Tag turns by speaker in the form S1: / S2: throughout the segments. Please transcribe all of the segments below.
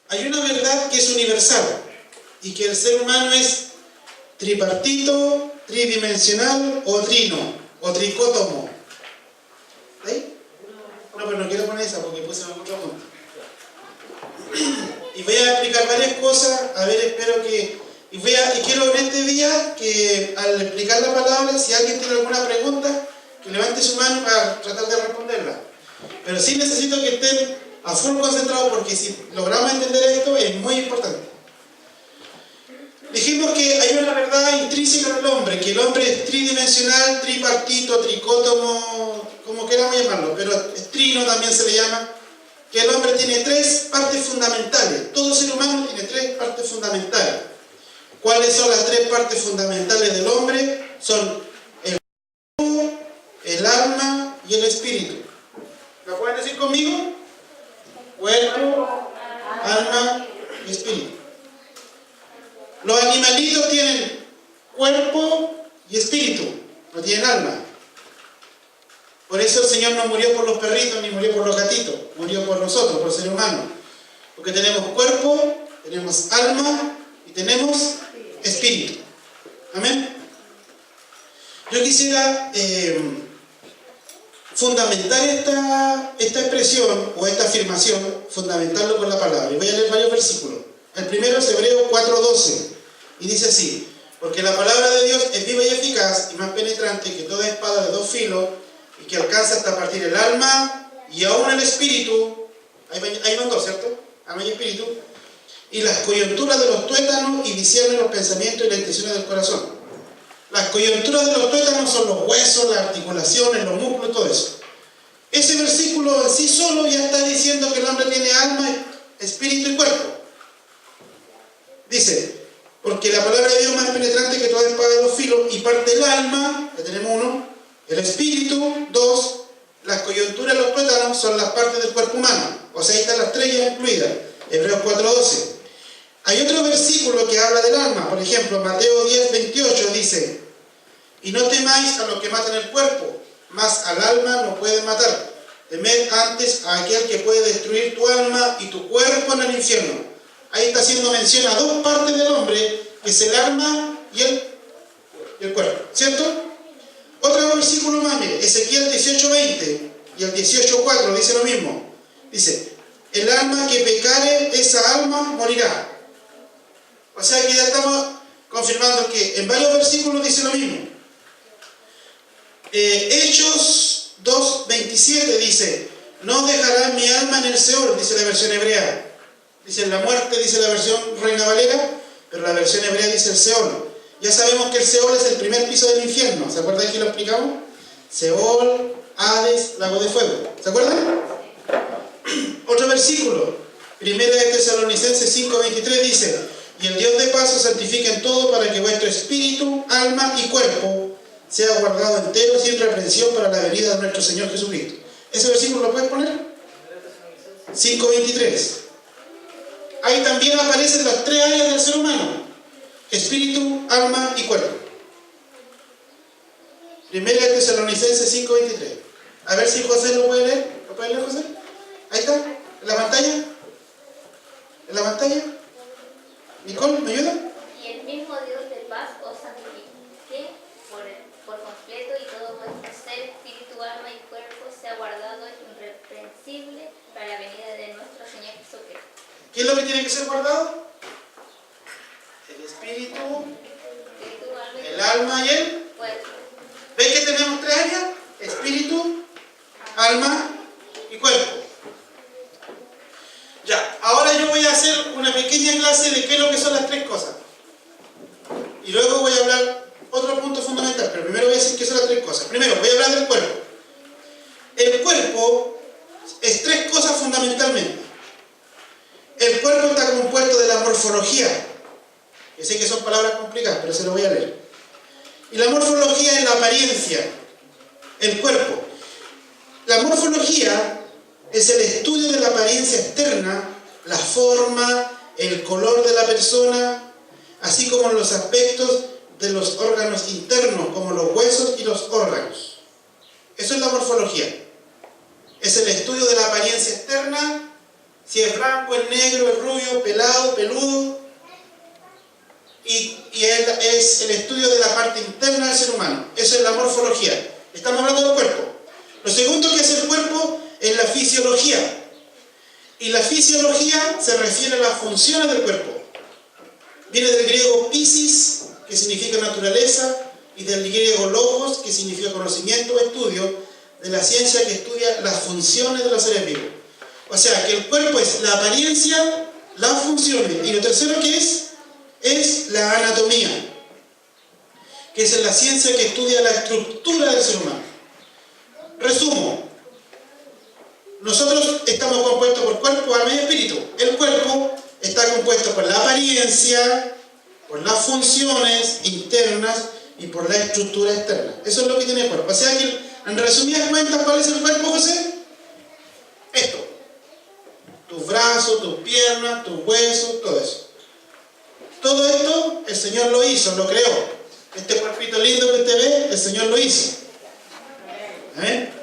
S1: Hay una verdad que es universal y que el ser humano es tripartito, tridimensional o trino, o tricótomo. ¿Sí? No, pero no quiero poner esa porque puse otra punta. Y voy a explicar varias cosas, a ver, espero que... Y quiero en este día que al explicar la palabra, si alguien tiene alguna pregunta, que levante su mano para tratar de responderla. Pero sí necesito que estén a full concentrados porque si logramos entender esto es muy importante. Dijimos que hay una verdad intrínseca del hombre, que el hombre es tridimensional, tripartito, tricótomo, como queramos llamarlo, pero trino también se le llama, que el hombre tiene tres partes fundamentales. Todo ser humano tiene tres partes fundamentales. ¿Cuáles son las tres partes fundamentales del hombre? Son el cuerpo, el alma y el espíritu. ¿Lo pueden decir conmigo? Cuerpo, alma y espíritu. Los animalitos tienen cuerpo y espíritu, no tienen alma. Por eso el Señor no murió por los perritos ni murió por los gatitos, murió por nosotros, por el ser humano. Porque tenemos cuerpo, tenemos alma y tenemos espíritu. Amén. Yo quisiera fundamentar esta expresión o esta afirmación, fundamentarlo con la palabra. Y voy a leer varios versículos. El primero es Hebreos 4:12 y dice así: porque la palabra de Dios es viva y eficaz y más penetrante que toda espada de dos filos y que alcanza hasta partir el alma y aún el espíritu. Ahí van dos, ¿cierto? Alma y espíritu. Y las coyunturas de los tuétanos y discierne los pensamientos y las intenciones del corazón. Las coyunturas de los tuétanos son los huesos, las articulaciones, los músculos, todo eso. Ese versículo en sí solo ya está diciendo que el hombre tiene alma, espíritu y cuerpo. Dice, porque la palabra de Dios es más penetrante que toda espada de dos filos y parte el alma, ya tenemos uno, el espíritu, dos, las coyunturas de los tuétanos son las partes del cuerpo humano. O sea, ahí están las tres ya incluidas. Hebreos 4:12. Hay otro versículo que habla del alma, por ejemplo, Mateo 10:28 dice: y no temáis a los que matan el cuerpo, mas al alma no pueden matar. Temed antes a aquel que puede destruir tu alma y tu cuerpo en el infierno. Ahí está haciendo mención a dos partes del hombre, que es el alma y el cuerpo, ¿cierto? Otro versículo más, mire, Ezequiel 18:20 y el 18:4 dice lo mismo. Dice: el alma que pecare, esa alma morirá. O sea que ya estamos confirmando que en varios versículos dice lo mismo. Hechos 2:27 dice: no dejará mi alma en el Seol, dice la versión hebrea. Dice en la muerte, dice la versión Reina Valera, pero la versión hebrea dice el Seol. Ya sabemos que el Seol es el primer piso del infierno. ¿Se acuerdan que lo explicamos? Seol, Hades, lago de fuego. ¿Se acuerdan? Otro versículo, Primera de Tesalonicenses 5:23 dice: y el Dios de paz os santifica en todo, para que vuestro espíritu, alma y cuerpo sea guardado entero sin reprensión para la venida de nuestro Señor Jesucristo. ¿Ese versículo lo puedes poner? 5:23. Ahí también aparecen las tres áreas del ser humano: espíritu, alma y cuerpo. Primera de Tesalonicenses 5:23. A ver si José lo puede leer. ¿Lo puede leer, José? Ahí está, en la pantalla. ¿En la pantalla? Nicole, ¿me ayuda?
S2: Y el mismo Dios de paz os santifique por completo, y todo vuestro ser, espíritu, alma y cuerpo sea guardado irreprensible para la venida de nuestro Señor Jesucristo.
S1: ¿Qué es lo que tiene que ser guardado? El espíritu,
S2: Alma
S1: el alma y el
S2: cuerpo.
S1: ¿Ven que tenemos tres áreas? Espíritu, alma y cuerpo. Ya, ahora yo voy a hacer una pequeña clase de qué es lo que son las tres cosas. Y luego voy a hablar otro punto fundamental, pero primero voy a decir qué son las tres cosas. Primero, voy a hablar del cuerpo. El cuerpo es tres cosas fundamentalmente. El cuerpo está compuesto de la morfología. Yo sé que son palabras complicadas, pero se lo voy a leer. Y la morfología es la apariencia, el cuerpo. La morfología es el estudio de la apariencia externa, la forma, el color de la persona, así como los aspectos de los órganos internos, como los huesos y los órganos. Eso es la morfología. Es el estudio de la apariencia externa, Si es blanco, es negro, es rubio, pelado, peludo. Y es el estudio de la parte interna del ser humano. Eso es la morfología. Estamos hablando del cuerpo. Lo segundo que es el cuerpo es la fisiología. Y la fisiología se refiere a las funciones del cuerpo. Viene del griego physis, que significa naturaleza, y del griego logos, que significa conocimiento o estudio, de la ciencia que estudia las funciones de los seres vivos. O sea, que el cuerpo es la apariencia, las funciones. Y lo tercero que es la anatomía, que es la ciencia que estudia la estructura del ser humano. Resumo. Nosotros estamos compuestos por cuerpo, alma y espíritu. El cuerpo está compuesto por la apariencia, por las funciones internas y por la estructura externa. Eso es lo que tiene el cuerpo. O sea que, en resumidas cuentas, ¿cuál es el cuerpo, José? Esto. Tus brazos, tus piernas, tus huesos, todo eso. Todo esto el Señor lo hizo, lo creó. Este cuerpito lindo que usted ve, el Señor lo hizo. ¿Amén?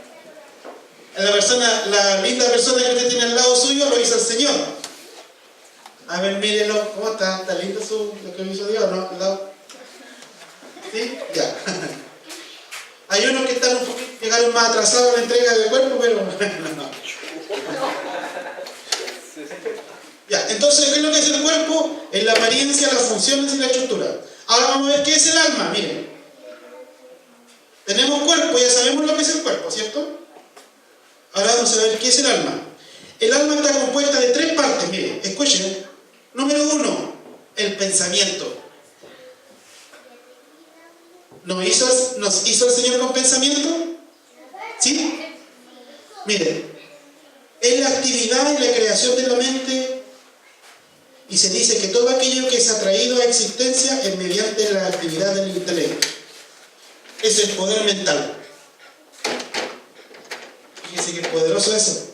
S1: La linda persona que usted tiene al lado suyo lo hizo el Señor. A ver, mírenlo, ¿cómo está? ¿Está lindo lo que hizo Dios, no? ¿Al lado? ¿Sí? Ya. Hay unos que están un poquito, llegaron más atrasados a la entrega del cuerpo, pero no. Ya, entonces, ¿qué es lo que es el cuerpo? Es la apariencia, las funciones y la estructura. Ahora vamos a ver qué es el alma, miren. Tenemos cuerpo, ya sabemos lo que es el cuerpo, ¿cierto? Ahora vamos a ver qué es el alma. El alma está compuesta de 3 partes, miren, escuchen. Número 1, el pensamiento. ¿Nos hizo el Señor con pensamiento? ¿Sí? Miren, es la actividad y la creación de la mente, y se dice que todo aquello que se ha traído a existencia es mediante la actividad del intelecto. Ese es el poder mental. Fíjense que poderoso eso.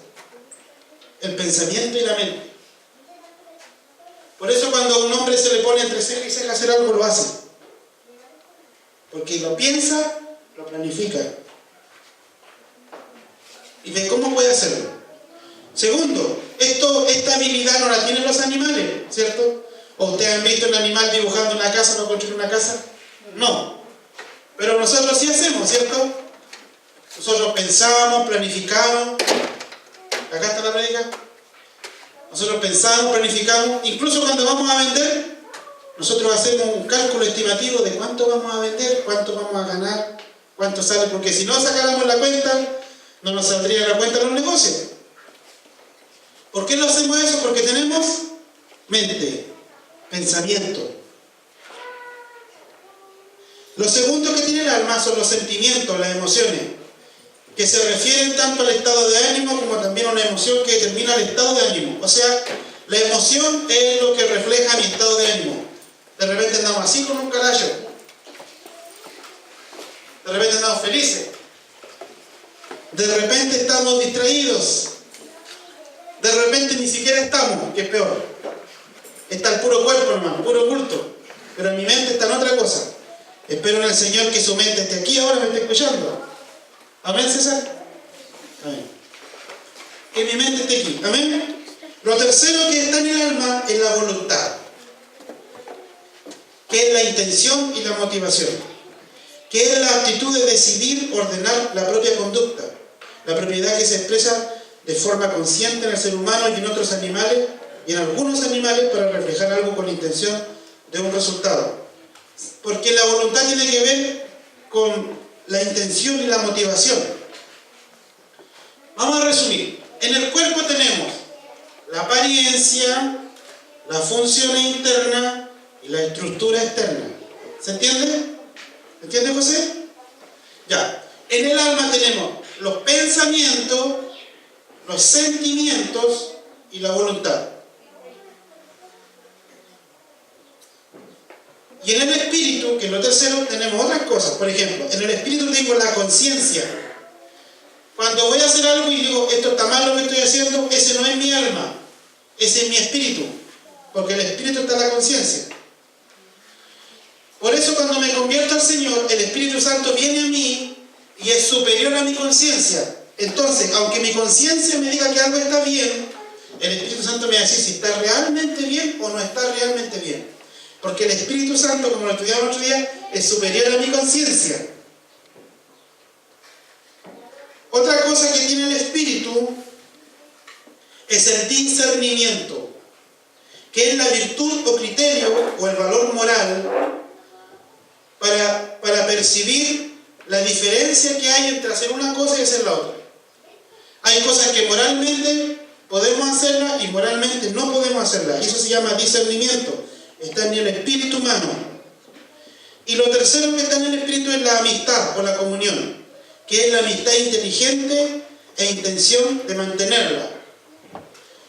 S1: El pensamiento y la mente. Por eso cuando a un hombre se le pone entre ceja y ceja hacer algo, lo hace. Porque lo piensa, lo planifica. Y ve cómo puede hacerlo. Segundo, esta habilidad no la tienen los animales, ¿cierto? ¿O ustedes han visto un animal dibujando una casa, no construir una casa? No. Pero nosotros sí hacemos, ¿cierto? Nosotros pensamos, planificamos. Acá está la prédica. Nosotros pensamos, planificamos. Incluso cuando vamos a vender, nosotros hacemos un cálculo estimativo de cuánto vamos a vender, cuánto vamos a ganar, cuánto sale. Porque si no sacáramos la cuenta, no nos saldría la cuenta de los negocios. ¿Por qué no hacemos eso? Porque tenemos mente, pensamiento. Lo segundo que tiene el alma son los sentimientos, las emociones, que se refieren tanto al estado de ánimo como también a una emoción que determina el estado de ánimo. O sea, la emoción es lo que refleja mi estado de ánimo. De repente andamos así como un caballo. De repente andamos felices. De repente estamos distraídos. De repente ni siquiera estamos, que es peor. Está el puro cuerpo, hermano, puro bulto. Pero mi mente está en otra cosa. Espero en el Señor que su mente esté aquí ahora, me esté escuchando. ¿Amén, César? Amén. Que mi mente esté aquí. ¿Amén? Lo tercero que está en el alma es la voluntad. Que es la intención y la motivación. Que es la actitud de decidir, ordenar la propia conducta. La propiedad que se expresa de forma consciente en el ser humano y en otros animales, y en algunos animales, para reflejar algo con la intención de un resultado. Porque la voluntad tiene que ver con la intención y la motivación. Vamos a resumir. En el cuerpo tenemos la apariencia, las funciones internas y la estructura externa. ¿Se entiende? ¿Se entiende, José? Ya. En el alma tenemos los pensamientos, los sentimientos y la voluntad. Y en el espíritu, que es lo tercero, tenemos otras cosas. Por ejemplo, en el espíritu tengo la conciencia. Cuando voy a hacer algo y digo, esto está mal lo que estoy haciendo, ese no es mi alma, ese es mi espíritu. Porque en el espíritu está la conciencia. Por eso cuando me convierto al Señor, el Espíritu Santo viene a mí y es superior a mi conciencia. Entonces, aunque mi conciencia me diga que algo está bien, el Espíritu Santo me va a decir si está realmente bien o no está realmente bien. Porque el Espíritu Santo, como lo estudiamos el otro día, es superior a mi conciencia. Otra cosa que tiene el Espíritu es el discernimiento, que es la virtud o criterio o el valor moral para percibir la diferencia que hay entre hacer una cosa y hacer la otra. Hay cosas que moralmente podemos hacerlas y moralmente no podemos hacerlas. Y eso se llama discernimiento. Está en el espíritu humano. Y lo tercero que está en el espíritu es la amistad o la comunión, que es la amistad inteligente e intención de mantenerla.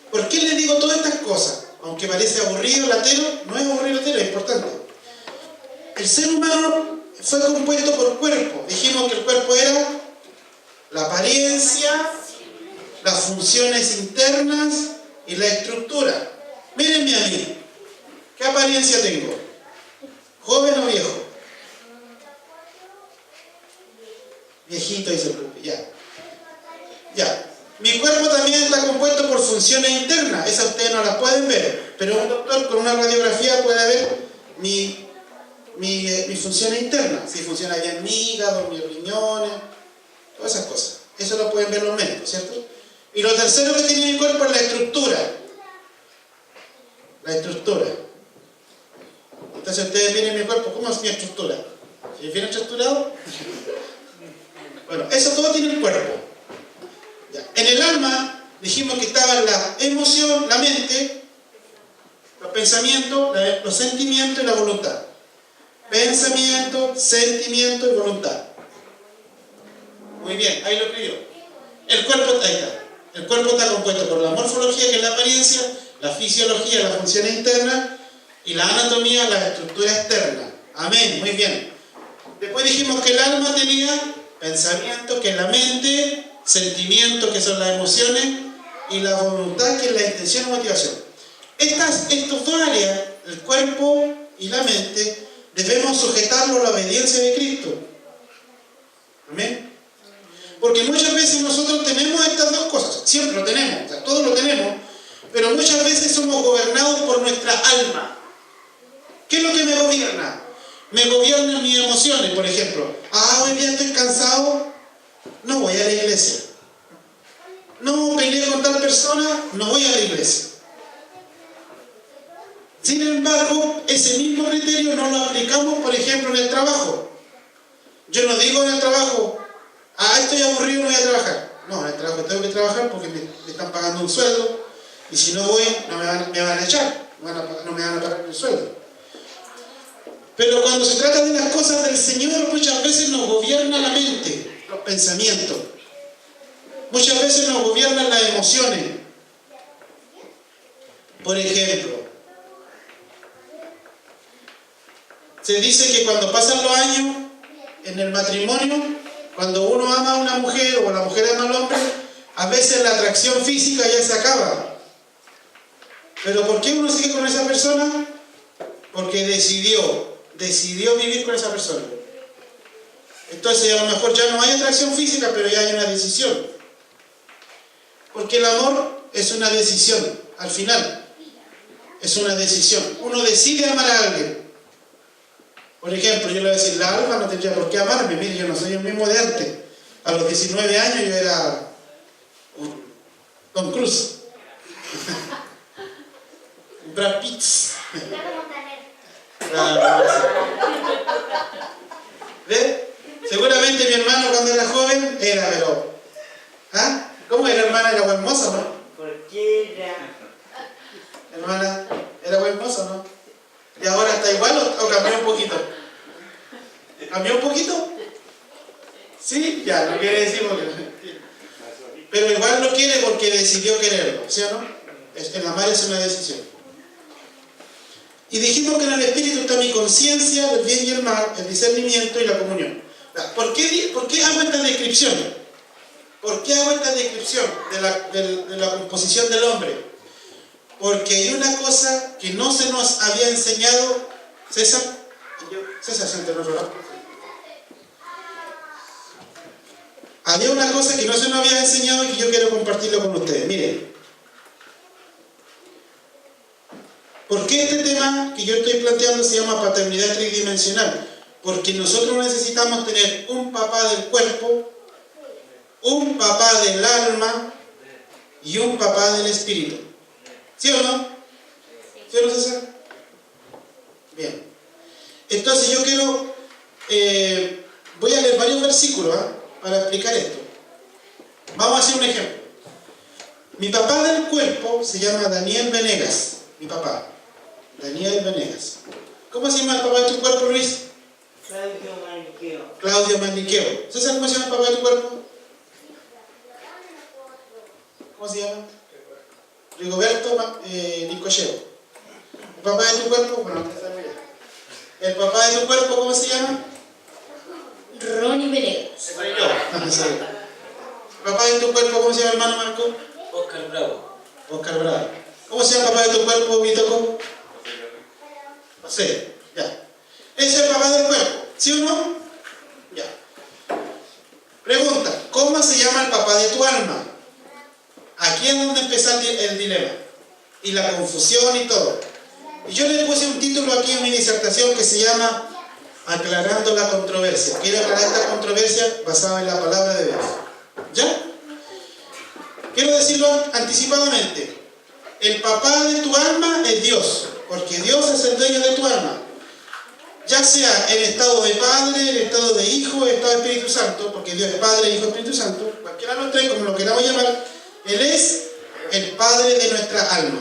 S1: ¿Por qué les digo todas estas cosas? Aunque parece aburrido, latero, no es aburrido, latero, es importante. El ser humano fue compuesto por cuerpo. Dijimos que el cuerpo era la apariencia, las funciones internas y la estructura. Mírenme a mí. ¿Qué apariencia tengo? ¿Joven o viejo? Viejito, dice el cuerpo. Ya. Mi cuerpo también está compuesto por funciones internas. Esas ustedes no las pueden ver. Pero un doctor con una radiografía puede ver mi funciones internas. Si funciona bien mi hígado, mis riñones, todas esas cosas. Eso lo pueden ver los médicos, ¿cierto? Y lo tercero que tiene mi cuerpo es la estructura. La estructura. Entonces ustedes miren mi cuerpo, ¿cómo es mi estructura? ¿Es bien estructurado? Bueno, eso todo tiene el cuerpo. Ya. En el alma dijimos que estaban la emoción, la mente, los pensamientos, los sentimientos y la voluntad. Pensamiento, sentimiento y voluntad. Muy bien, ahí lo escribió. El cuerpo, ahí está. El cuerpo está compuesto por la morfología, que es la apariencia, la fisiología, las funciones internas, y la anatomía, la estructura externa. Amén, muy bien. Después dijimos que el alma tenía pensamiento, que es la mente, sentimiento, que son las emociones, y la voluntad, que es la intención o motivación. Estas dos áreas, el cuerpo y la mente, debemos sujetarlo a la obediencia de Cristo. Amén. Porque muchas veces nosotros tenemos estas dos cosas, siempre lo tenemos, o sea, todos lo tenemos, pero muchas veces somos gobernados por nuestra alma. ¿Qué es lo que me gobierna? Me gobiernan mis emociones, por ejemplo. Hoy día estoy cansado, no voy a la iglesia. No peleé con tal persona, no voy a la iglesia. Sin embargo, ese mismo criterio no lo aplicamos, por ejemplo, en el trabajo. Yo no digo en el trabajo, estoy aburrido, no voy a trabajar. No, en el trabajo tengo que trabajar porque me están pagando un sueldo, y si no voy, me van a echar, no me van a pagar el sueldo. Pero cuando se trata de las cosas del Señor, muchas veces nos gobierna la mente, los pensamientos. Muchas veces nos gobiernan las emociones. Por ejemplo, se dice que cuando pasan los años en el matrimonio, cuando uno ama a una mujer o la mujer ama al hombre, a veces la atracción física ya se acaba. ¿Pero por qué uno sigue con esa persona? Porque decidió vivir con esa persona. Entonces a lo mejor ya no hay atracción física, pero ya hay una decisión. Porque el amor es una decisión, al final. Es una decisión. Uno decide amar a alguien. Por ejemplo, yo le voy a decir, la Alma no tendría por qué amarme. Mire, yo no soy el mismo de antes. A los 19 años yo era Tom Cruise. Brad Pitt. ¿Ve? Seguramente mi hermano cuando era joven era, pero... ¿Cómo era, hermana? Era buen mozo, ¿no?
S3: ¿Por era?
S1: Hermana, era buen mozo, ¿no? ¿Y ahora está igual o cambió un poquito? ¿Cambió un poquito? Sí, ya, no quiere decir porque... Pero igual lo quiere porque decidió quererlo, ¿sí o no? El amar es una decisión. Y dijimos que en el espíritu está mi conciencia del bien y el mal, el discernimiento y la comunión. ¿Por qué hago esta descripción? ¿Por qué hago esta descripción de la composición del hombre? Porque hay una cosa que no se nos había enseñado. César, siente el otro lado. Había una cosa que no se nos había enseñado y que yo quiero compartirlo con ustedes. Miren, ¿Por qué este tema que yo estoy planteando se llama paternidad tridimensional? Porque nosotros necesitamos tener un papá del cuerpo, un papá del alma y un papá del espíritu. ¿Sí o no? ¿Sí o no, César? Bien. Entonces yo quiero, voy a leer varios versículos para explicar esto. Vamos a hacer un ejemplo. Mi papá del cuerpo se llama Daniel Venegas. Mi papá, Daniel Venegas. ¿Cómo se llama el papá de tu cuerpo, Luis?
S3: Claudio Maniqueo.
S1: Claudio Maniqueo. ¿César, cómo se llama el papá de tu cuerpo? ¿Cómo se llama? Rigoberto Nicocheo. ¿El papá de tu cuerpo? Bueno, no está muy bien. ¿El papá de tu cuerpo cómo se llama?
S2: Ronnie Venegas.
S1: Soy yo. No, soy yo. ¿El papá de tu cuerpo cómo se llama, hermano Marco?
S3: Oscar Bravo.
S1: Oscar Bravo. ¿Cómo se llama el papá de tu cuerpo, Vitoco? José. Ya. Ese es el papá del cuerpo. ¿Sí o no? Ya. Pregunta, ¿cómo se llama el papá de tu alma? Aquí es donde empieza el dilema y la confusión y todo. Y yo le puse un título aquí en mi disertación que se llama Aclarando la controversia. Quiero aclarar esta controversia basada en la palabra de Dios. ¿Ya? Quiero decirlo anticipadamente. El papá de tu alma es Dios, porque Dios es el dueño de tu alma. Ya sea en estado de Padre, en estado de Hijo, en estado de Espíritu Santo, porque Dios es Padre, Hijo y Espíritu Santo, cualquiera de los tres, como lo queramos llamar, Él es el Padre de nuestra alma.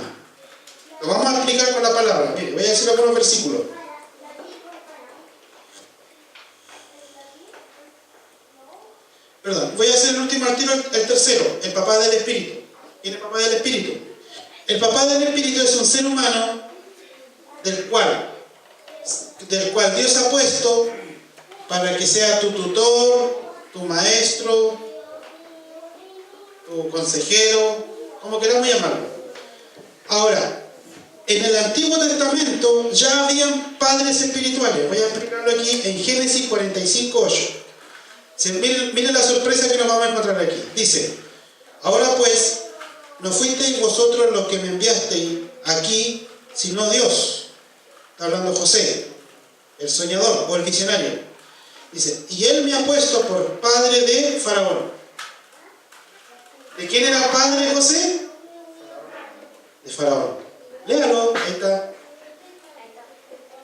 S1: Lo vamos a explicar con la palabra. Mire, voy a decirlo con los versículos. Perdón, voy a hacer el último al tiro, el tercero, el papá del Espíritu. ¿Quién es el papá del Espíritu? El papá del Espíritu es un ser humano del cual Dios ha puesto para que sea tu tutor, tu maestro, tu consejero, como queramos llamarlo. Ahora, en el Antiguo Testamento ya habían padres espirituales. Voy a explicarlo aquí en Génesis 45:8. Miren la sorpresa que nos vamos a encontrar aquí. Dice, ahora pues, no fuisteis vosotros los que me enviasteis aquí, sino Dios. Está hablando José, el soñador o el visionario. Dice, y él me ha puesto por padre de Faraón. ¿De quién era padre José? De Faraón. Léalo, ahí está.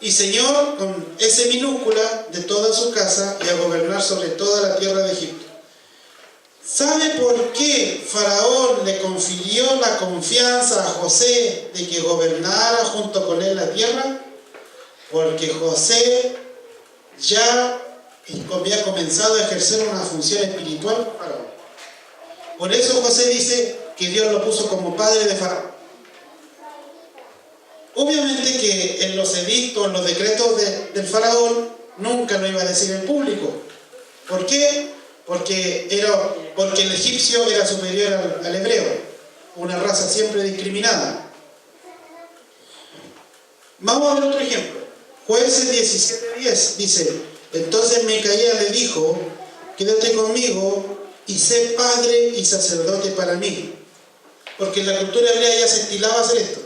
S1: Y Señor, con S minúscula, de toda su casa, y a gobernar sobre toda la tierra de Egipto. ¿Sabe por qué Faraón le confirió la confianza a José de que gobernara junto con él la tierra? Porque José ya había comenzado a ejercer una función espiritual para Faraón. Por eso José dice que Dios lo puso como padre de Faraón. Obviamente que en los edictos, en los decretos del Faraón, nunca lo iba a decir en público. ¿Por qué? Porque el egipcio era superior al hebreo, una raza siempre discriminada. Vamos a ver otro ejemplo. Jueces 17:10 dice, entonces Micaía le dijo, quédate conmigo y sé padre y sacerdote para mí. Porque en la cultura hebrea ya se estilaba hacer esto.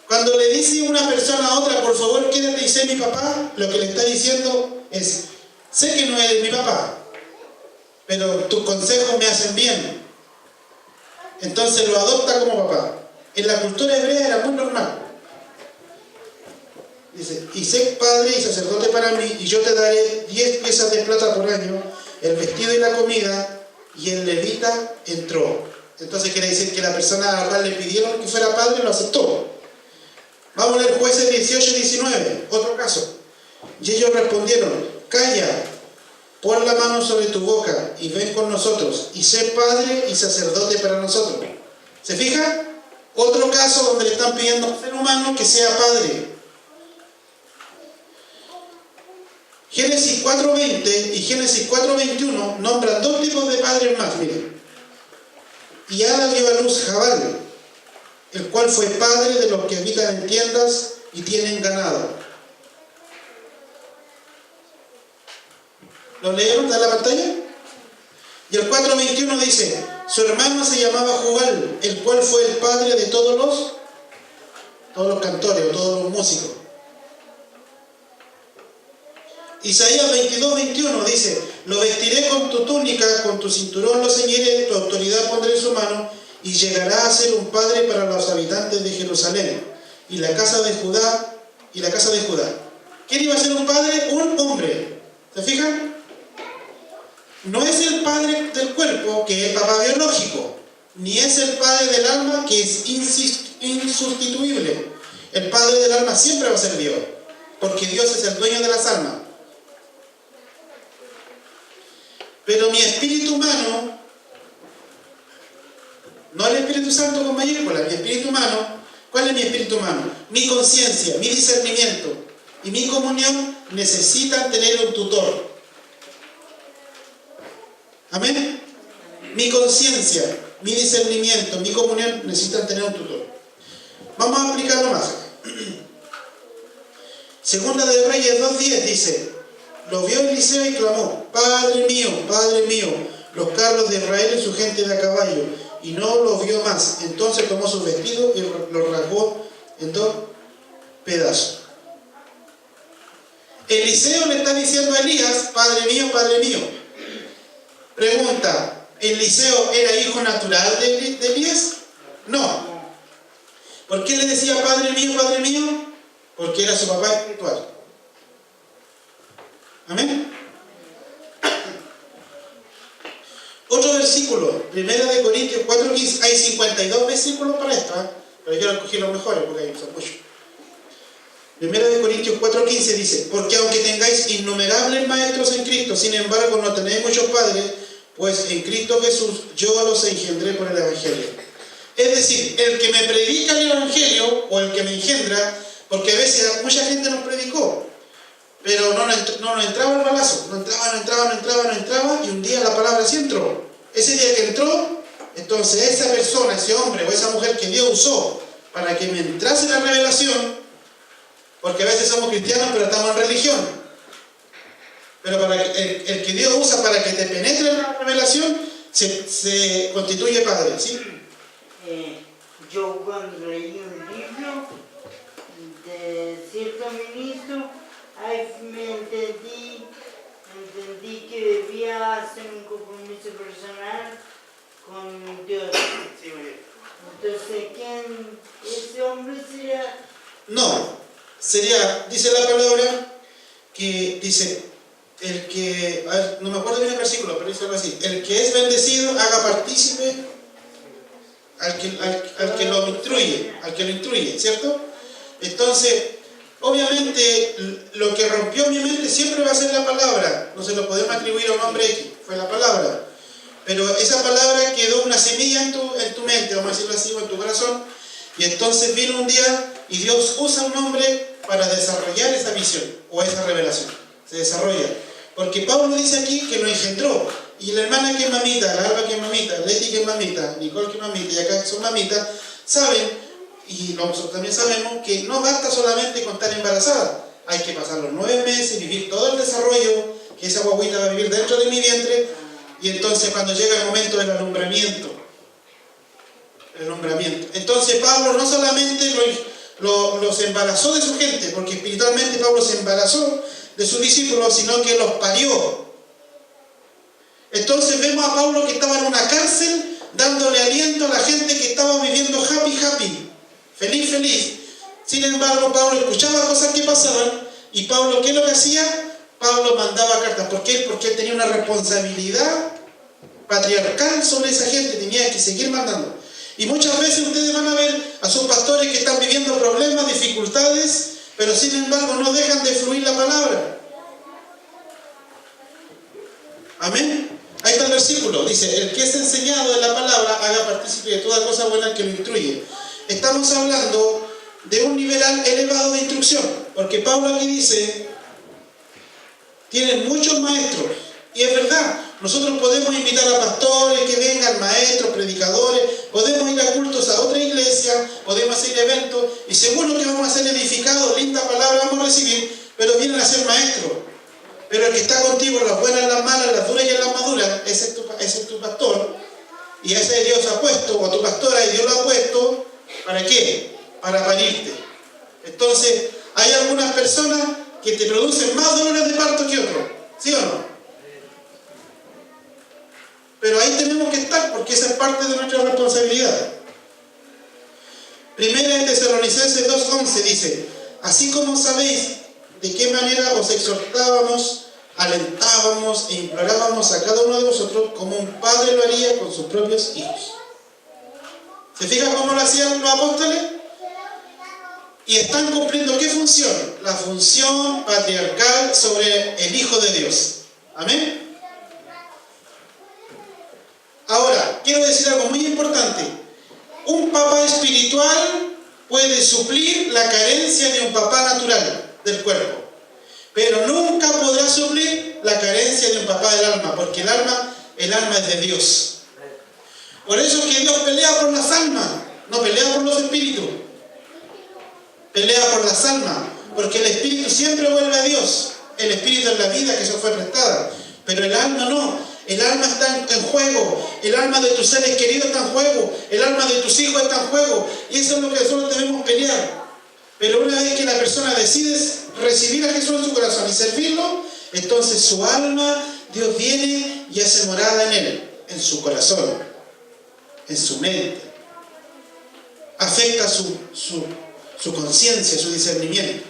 S1: Cuando le dice una persona a otra, por favor quédate y sé mi papá, lo que le está diciendo es, sé que no eres mi papá, pero tus consejos me hacen bien. Entonces lo adopta como papá. En la cultura hebrea era muy normal. Dice, y sé padre y sacerdote para mí, y yo te daré 10 piezas de plata por año, el vestido y la comida, y el levita entró. Entonces quiere decir que la persona a la cual le pidieron que fuera padre lo aceptó. Vamos a leer Jueces 18:19, otro caso. Y ellos respondieron, calla, pon la mano sobre tu boca y ven con nosotros, y sé padre y sacerdote para nosotros. ¿Se fija? Otro caso donde le están pidiendo a un ser humano que sea padre. Génesis 4:20 y Génesis 4:21 nombran dos tipos de padres más, miren. Y Ada dio a luz Jabal, el cual fue padre de los que habitan en tiendas y tienen ganado. ¿Lo leyeron en la pantalla? Y el 4:21 dice, su hermano se llamaba Jubal, el cual fue el padre de todos los todos los cantores o todos los músicos. Isaías 22:21 dice: lo vestiré con tu túnica, con tu cinturón lo ceñiré, tu autoridad pondré en su mano, y llegará a ser un padre para los habitantes de Jerusalén y la casa de Judá. ¿Quién iba a ser un padre? Un hombre. ¿Se fijan? No es el padre del cuerpo, que es el papá biológico, ni es el padre del alma, que es insustituible. El padre del alma siempre va a ser Dios, porque Dios es el dueño de las almas. Pero mi espíritu humano, no el Espíritu Santo con mayúscula, mi espíritu humano, ¿cuál es mi espíritu humano? Mi conciencia, mi discernimiento y mi comunión necesitan tener un tutor. Amén. Mi conciencia, mi discernimiento, mi comunión necesitan tener un tutor. Vamos a aplicarlo más. Segunda de Reyes 2:10 dice: lo vio Eliseo y clamó: Padre mío, los carros de Israel y su gente de a caballo. Y no lo vio más. Entonces tomó sus vestidos y los rasgó en 2 pedazos. Eliseo le está diciendo a Elías: Padre mío, Padre mío. Pregunta: ¿Eliseo era hijo natural de Elías? No. ¿Por qué le decía Padre mío, Padre mío? Porque era su papá espiritual. Amén. Otro versículo, 1 Corintios 4:15. Hay 52 versículos para esto, pero yo escogí los mejores porque hay muchos. 1 Corintios 4:15 dice: porque aunque tengáis innumerables maestros en Cristo, sin embargo no tenéis muchos padres, pues en Cristo Jesús yo los engendré por el Evangelio. Es decir, el que me predica el Evangelio o el que me engendra, porque a veces mucha gente nos predicó, pero no nos entraba el balazo, no entraba, y un día la palabra sí entró. Ese día que entró, entonces esa persona, ese hombre o esa mujer que Dios usó para que me entrase la revelación, porque a veces somos cristianos pero estamos en religión, pero para el que Dios usa para que te penetre la revelación, se constituye padre, ¿sí?
S3: Yo cuando leí un libro de cierto ministro, ahí me entendí que debía hacer un compromiso personal con Dios.
S1: Sí, muy bien.
S3: Entonces, ¿quién ese hombre sería?
S1: No, sería, dice la palabra, que dice, el que, a ver, no me acuerdo bien el versículo, pero dice algo así: el que es bendecido haga partícipe al que lo instruye, ¿cierto? Entonces, obviamente, lo que rompió mi mente siempre va a ser la palabra. No se lo podemos atribuir a un hombre X, fue la palabra. Pero esa palabra quedó una semilla en tu mente, vamos a decirlo así, o en tu corazón. Y entonces vino un día y Dios usa a un hombre para desarrollar esa visión o esa revelación. Se desarrolla. Porque Pablo dice aquí que lo engendró. Y la hermana que es mamita, la Alba que es mamita, Leti que es mamita, Nicole que es mamita y acá que son mamitas, saben, y nosotros también sabemos, que no basta solamente con estar embarazada. Hay que pasar los 9 meses, vivir todo el desarrollo que esa guaguita va a vivir dentro de mi vientre, y entonces cuando llega el momento del alumbramiento. Entonces Pablo no solamente los embarazó de su gente, porque espiritualmente Pablo se embarazó de sus discípulos, sino que los parió. Entonces vemos a Pablo que estaba en una cárcel dándole aliento a la gente que estaba viviendo happy, feliz. Sin embargo, Pablo escuchaba cosas que pasaban, y Pablo, ¿qué es lo que hacía? Pablo mandaba cartas. ¿Por qué? Porque él tenía una responsabilidad patriarcal sobre esa gente, tenía que seguir mandando. Y muchas veces ustedes van a ver a sus pastores que están viviendo problemas, dificultades, pero sin embargo no dejan de fluir la palabra. Amén. Ahí está el versículo, dice: el que es enseñado en la palabra haga partícipe de toda cosa buena el que lo instruye. Estamos hablando de un nivel elevado de instrucción, porque Pablo aquí dice: tienen muchos maestros, y es verdad, nosotros podemos invitar a pastores que vengan, maestros, predicadores, podemos ir a cultos a otra iglesia, podemos hacer eventos, y seguro que vamos a ser edificados, linda palabra vamos a recibir, pero vienen a ser maestros. Pero el que está contigo en las buenas, en las malas, en las duras y en las maduras, ese es tu pastor. Y ese Dios ha puesto, o tu pastora, y Dios lo ha puesto, ¿para qué? para parirte. Entonces, hay algunas personas que te producen más dolores de parto que otros, ¿sí o no? Pero ahí tenemos que estar, porque esa es parte de nuestra responsabilidad. Primera de Tesalonicenses 2:11 dice: así como sabéis de qué manera os exhortábamos, alentábamos e implorábamos a cada uno de vosotros, como un padre lo haría con sus propios hijos. ¿Se fijan cómo lo hacían los apóstoles? Y están cumpliendo ¿qué función? La función patriarcal sobre el Hijo de Dios. ¿Amén? Ahora, quiero decir algo muy importante. Un papá espiritual puede suplir la carencia de un papá natural del cuerpo, pero nunca podrá suplir la carencia de un papá del alma, porque el alma es de Dios. Por eso es que Dios pelea por las almas, no pelea por los espíritus. Pelea por las almas, porque el espíritu siempre vuelve a Dios. El espíritu es la vida que se fue prestada, pero el alma no. El alma está en juego, el alma de tus seres queridos está en juego, el alma de tus hijos está en juego, y eso es lo que nosotros debemos pelear. Pero una vez que la persona decide recibir a Jesús en su corazón y servirlo, entonces su alma, Dios viene y hace morada en él, en su corazón, en su mente. Afecta su conciencia, su discernimiento.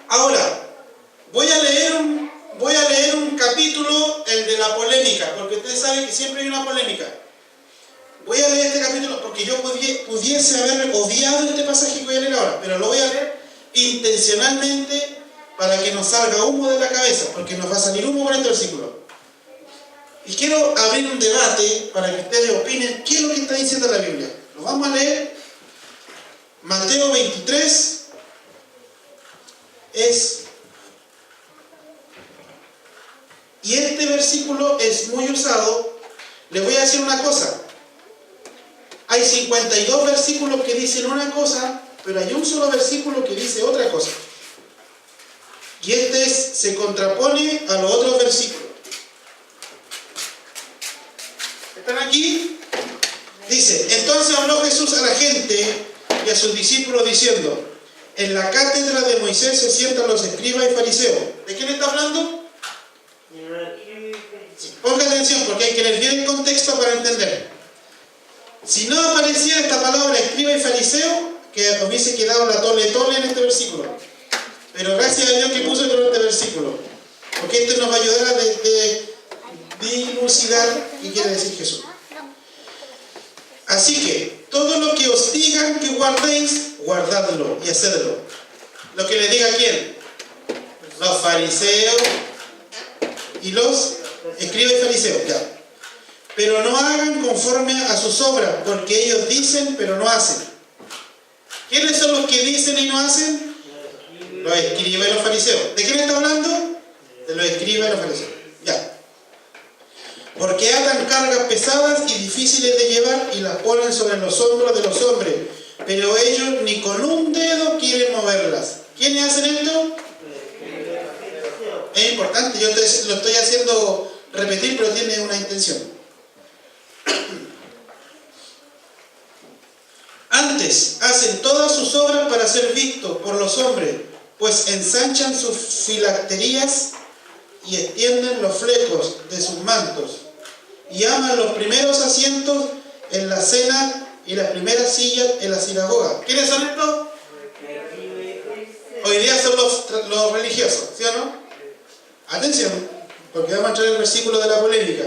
S1: Ahora, voy a leer un capítulo, el de la polémica, porque ustedes saben que siempre hay una polémica. Voy a leer este capítulo porque yo pudiese haber odiado este pasaje que voy a leer ahora, pero lo voy a leer intencionalmente para que nos salga humo de la cabeza, porque nos va a salir humo con este versículo. Y quiero abrir un debate para que ustedes opinen qué es lo que está diciendo la Biblia. Lo vamos a leer. Mateo 23 y este versículo es muy usado. Les voy a decir una cosa. Hay 52 versículos que dicen una cosa, pero hay un solo versículo que dice otra cosa. Y se contrapone a los otros versículos. ¿Están aquí? Dice: entonces habló Jesús a la gente y a sus discípulos diciendo: en la cátedra de Moisés se sientan los escribas y fariseos. ¿De quién está hablando? Ponga atención, porque hay que leer bien el contexto para entender. Si no apareciera esta palabra escriba y fariseo, que hubiese quedado la tole en este versículo. Pero gracias a Dios que puso este versículo, porque este nos va a ayudar a dilucidar qué quiere decir Jesús. Así que todo lo que os digan que guardéis, guardadlo y hacedlo. Lo que les diga quién: los fariseos y los escribas y fariseos, ya. Pero no hagan conforme a sus obras, porque ellos dicen pero no hacen. ¿Quiénes son los que dicen y no hacen? Los escribas y los fariseos. ¿De quién está hablando? De los escribas y los fariseos. Ya. Porque atan cargas pesadas y difíciles de llevar y las ponen sobre los hombros de los hombres, pero ellos ni con un dedo quieren moverlas. ¿Quiénes hacen esto? Es importante, yo lo estoy haciendo repetir, pero tiene una intención. Antes hacen todas sus obras para ser vistos por los hombres, pues ensanchan sus filacterías y extienden los flecos de sus mantos, y aman los primeros asientos en la cena y las primeras sillas en la sinagoga. ¿Quiénes son estos? Hoy día son los religiosos, ¿sí o no? Atención, porque vamos a entrar en el versículo de la polémica.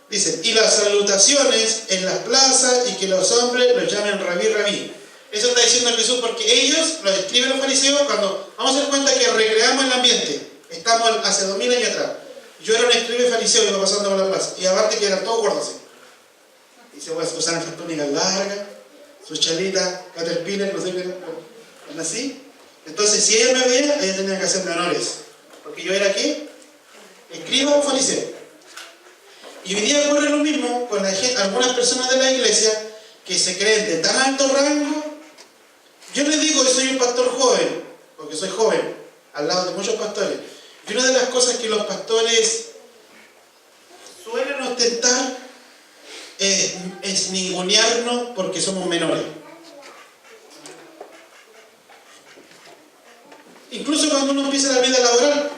S1: Dice: y las salutaciones en las plazas y que los hombres los llamen rabí, rabí. Eso está diciendo Jesús, porque ellos, los escriben los fariseos, cuando vamos a dar cuenta que recreamos el ambiente, estamos hace 2000 años atrás. Yo era un escriba y fariseo, iba pasando por la plaza, y aparte que eran todos gordos así. Y se usaban estas túnicas largas, sus chalitas, caterpillar, no sé qué eran así. Entonces, si ella me veía, ella tenía que hacerme honores, porque yo era ¿qué? Escriba o fariseo. Y hoy día ocurre lo mismo con algunas personas de la iglesia que se creen de tan alto rango. Yo les digo que soy un pastor joven, porque soy joven, al lado de muchos pastores. Y una de las cosas que los pastores suelen ostentar es ningunearnos porque somos menores. Incluso cuando uno empieza la vida laboral,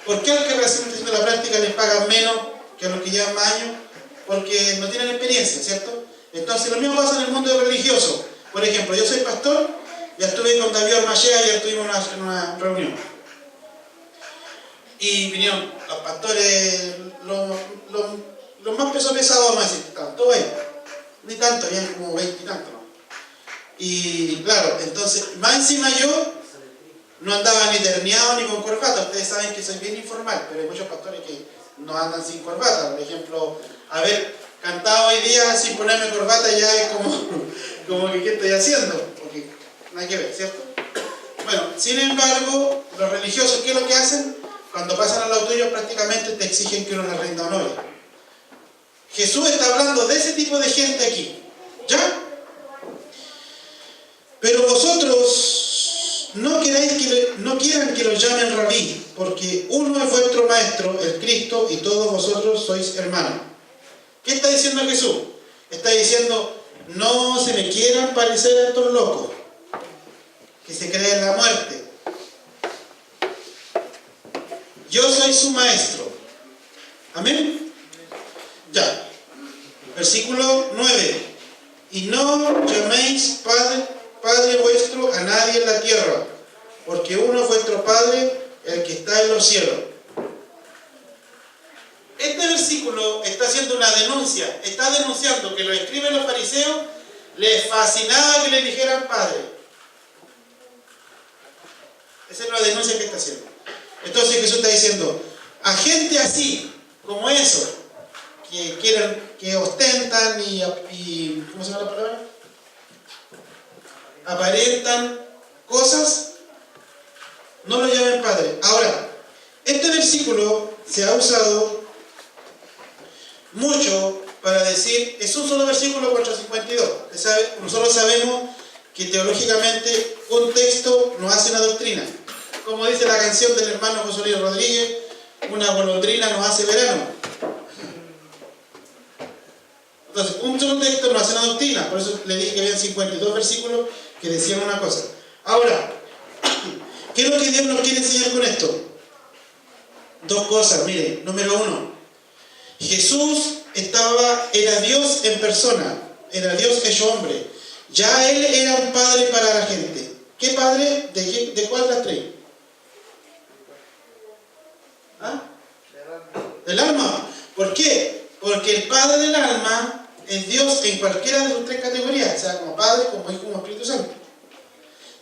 S1: ¿por qué al que recién está haciendo la práctica les pagan menos que a los que llevan más años? Porque no tienen experiencia, ¿cierto? Entonces lo mismo pasa en el mundo religioso. Por ejemplo, yo soy pastor, ya estuve con David Ormachea, ayer tuvimos una reunión. Y vinieron los pastores, los más pesados, vamos a decir, tanto bueno, ni tanto, habían como 20 y tanto, ¿no? Y claro, entonces, más encima yo no andaba ni terneado ni con corbata. Ustedes saben que soy bien informal, pero hay muchos pastores que no andan sin corbata. Por ejemplo, haber cantado hoy día sin ponerme corbata ya es como que ¿qué estoy haciendo? Porque nada que ver, ¿cierto? Bueno, sin embargo, los religiosos, ¿qué es lo que hacen? Cuando pasan al lado tuyo prácticamente te exigen que uno les rinda honores. Jesús está hablando de ese tipo de gente aquí, ¿ya? Pero vosotros no quieran que los llamen rabí, porque uno es vuestro maestro, el Cristo, y todos vosotros sois hermanos. ¿Qué está diciendo Jesús? Está diciendo, no se me quieran parecer a estos locos, que se creen en la muerte. Yo soy su maestro. ¿Amén? Ya. Versículo 9. Y no llaméis Padre vuestro a nadie en la tierra, porque uno es vuestro Padre, el que está en los cielos. Este versículo está haciendo una denuncia. Está denunciando que los escribas y los fariseos les fascinaba que le dijeran Padre. Esa es la denuncia que está haciendo. Entonces Jesús está diciendo, a gente así, como eso, que ostentan y ¿cómo se llama la palabra? Aparentan cosas, no lo llamen Padre. Ahora, este versículo se ha usado mucho para decir, es un solo versículo 452. Nosotros sabemos que teológicamente un texto no hace una doctrina. Como dice la canción del hermano José Luis Rodríguez, una golondrina nos hace verano. Entonces, un solo texto no hace una doctrina. Por eso le dije que habían 52 versículos que decían una cosa. Ahora, ¿qué es lo que Dios nos quiere enseñar con esto? Dos cosas, miren. Número uno, Jesús era Dios en persona, era Dios hecho hombre. Ya Él era un padre para la gente. ¿Qué padre? ¿De cuál las tres? ¿Ah? Del alma. ¿Por qué? Porque el Padre del alma es Dios en cualquiera de sus tres categorías, o sea, como Padre, como Hijo, como Espíritu Santo.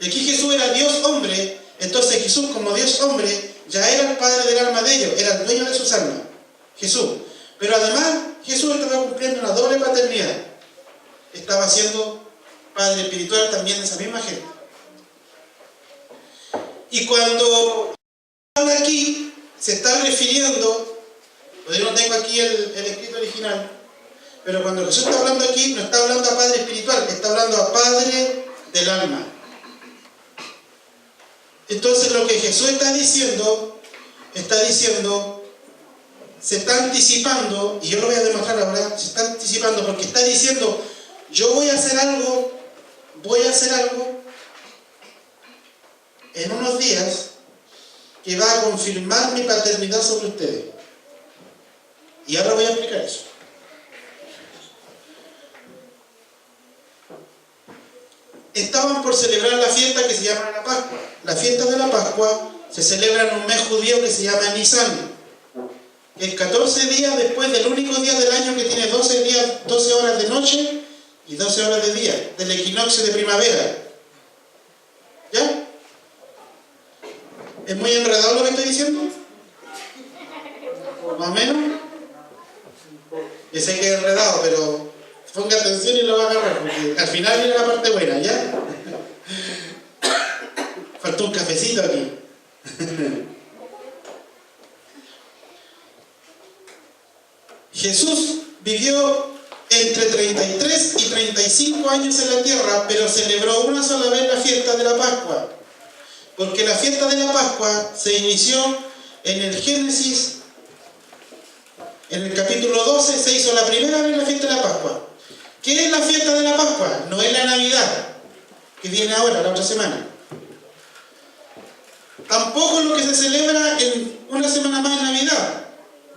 S1: Y aquí Jesús era Dios hombre, entonces Jesús como Dios hombre ya era el Padre del alma de ellos, era el dueño de sus almas, Jesús. Pero además Jesús estaba cumpliendo una doble paternidad, estaba siendo Padre espiritual también de esa misma gente. Y cuando habla aquí, se está refiriendo, pues yo no tengo aquí el escrito original, pero cuando Jesús está hablando aquí, no está hablando a Padre espiritual, está hablando a Padre del alma. Entonces lo que Jesús está diciendo, se está anticipando, y yo lo voy a demostrar ahora, se está anticipando porque está diciendo, yo voy a hacer algo en unos días que va a confirmar mi paternidad sobre ustedes. Y ahora voy a explicar eso. Estaban por celebrar la fiesta que se llama la Pascua. La fiesta de la Pascua se celebra en un mes judío que se llama Nisan, que es 14 días después del único día del año que tiene 12 horas de noche y 12 horas de día, del equinoccio de primavera. ¿Ya? ¿Es muy enredado lo que estoy diciendo? ¿Más o menos? Yo sé que es enredado, pero ponga atención y lo va a agarrar, porque al final viene la parte buena, ¿ya? Faltó un cafecito aquí. Jesús vivió entre 33 y 35 años en la tierra, pero celebró una sola vez la fiesta de la Pascua. Porque la fiesta de la Pascua se inició en el Génesis En el capítulo 12 se hizo la primera vez la fiesta de la Pascua. ¿Qué es la fiesta de la Pascua? No es la Navidad, que viene ahora, la otra semana. Tampoco es lo que se celebra en una semana más en Navidad.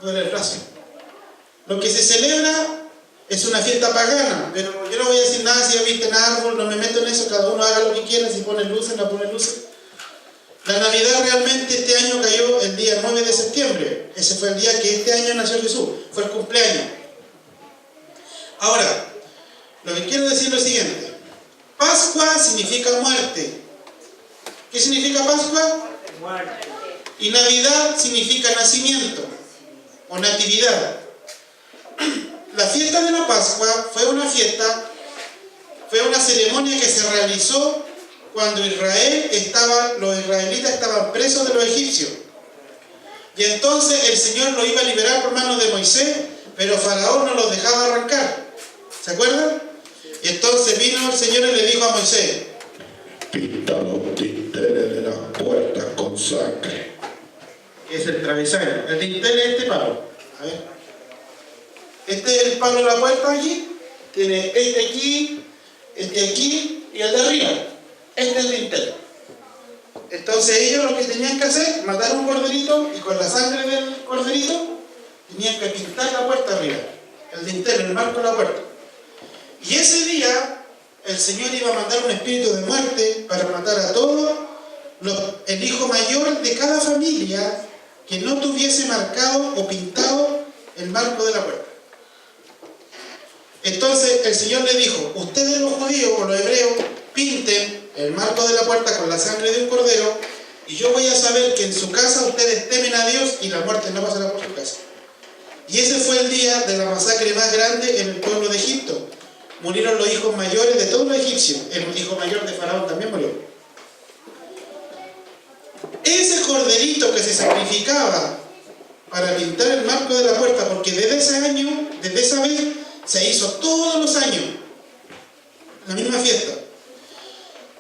S1: Duele el brazo. Lo que se celebra es una fiesta pagana, pero yo no voy a decir nada si viste en árbol, no me meto en eso, cada uno haga lo que quiera, si pone luces, no pone luces. La Navidad realmente este año cayó el día 9 de septiembre. Ese fue el día que este año nació Jesús, fue el cumpleaños. Ahora, lo que quiero decir es lo siguiente. Pascua significa muerte. ¿Qué significa Pascua?
S3: Muerte.
S1: Y Navidad significa nacimiento o natividad. La fiesta de la Pascua fue una ceremonia que se realizó cuando los israelitas estaban presos de los egipcios. Y entonces el Señor los iba a liberar por manos de Moisés, pero Faraón no los dejaba arrancar. ¿Se acuerdan? Y entonces vino el Señor y le dijo a Moisés:
S4: pinta los dinteles de las puertas con sangre.
S1: Es el travesaño. El dintel es este palo. A ver. Este es el palo de la puerta aquí. Tiene este aquí y el de arriba. Este es el dintel. Entonces ellos lo que tenían que hacer, matar un corderito y con la sangre del corderito tenían que pintar la puerta arriba. El dintel, el marco de la puerta. Y ese día el Señor iba a mandar un espíritu de muerte para matar a todos el hijo mayor de cada familia que no tuviese marcado o pintado el marco de la puerta. Entonces el Señor le dijo: ustedes los judíos o los hebreos pinten el marco de la puerta con la sangre de un cordero, y yo voy a saber que en su casa ustedes temen a Dios y la muerte no pasará por su casa. Y ese fue el día de la masacre más grande en el pueblo de Egipto. Murieron los hijos mayores de todos los egipcios. El hijo mayor de Faraón también murió. Ese corderito que se sacrificaba para pintar el marco de la puerta, porque desde esa vez se hizo todos los años la misma fiesta,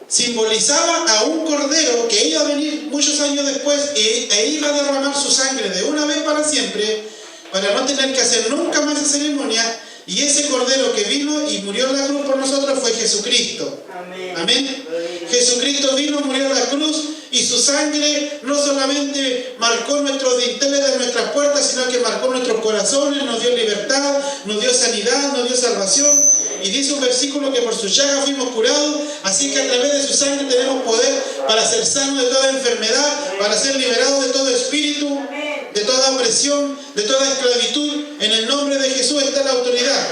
S1: simbolizaba a un cordero que iba a venir muchos años después e iba a derramar su sangre de una vez para siempre, para no tener que hacer nunca más esa ceremonia. Y ese cordero que vino y murió en la cruz por nosotros fue Jesucristo.
S3: Amén.
S1: Amén. Jesucristo vino, murió en la cruz, y su sangre no solamente marcó nuestros dinteles de nuestras puertas, sino que marcó nuestros corazones, nos dio libertad, nos dio sanidad, nos dio salvación. Y dice un versículo que por su llaga fuimos curados, así que a través de su sangre tenemos poder para ser sanos de toda enfermedad, para ser liberados de todo espíritu, de toda opresión, de toda esclavitud. En el nombre de Jesús está la autoridad.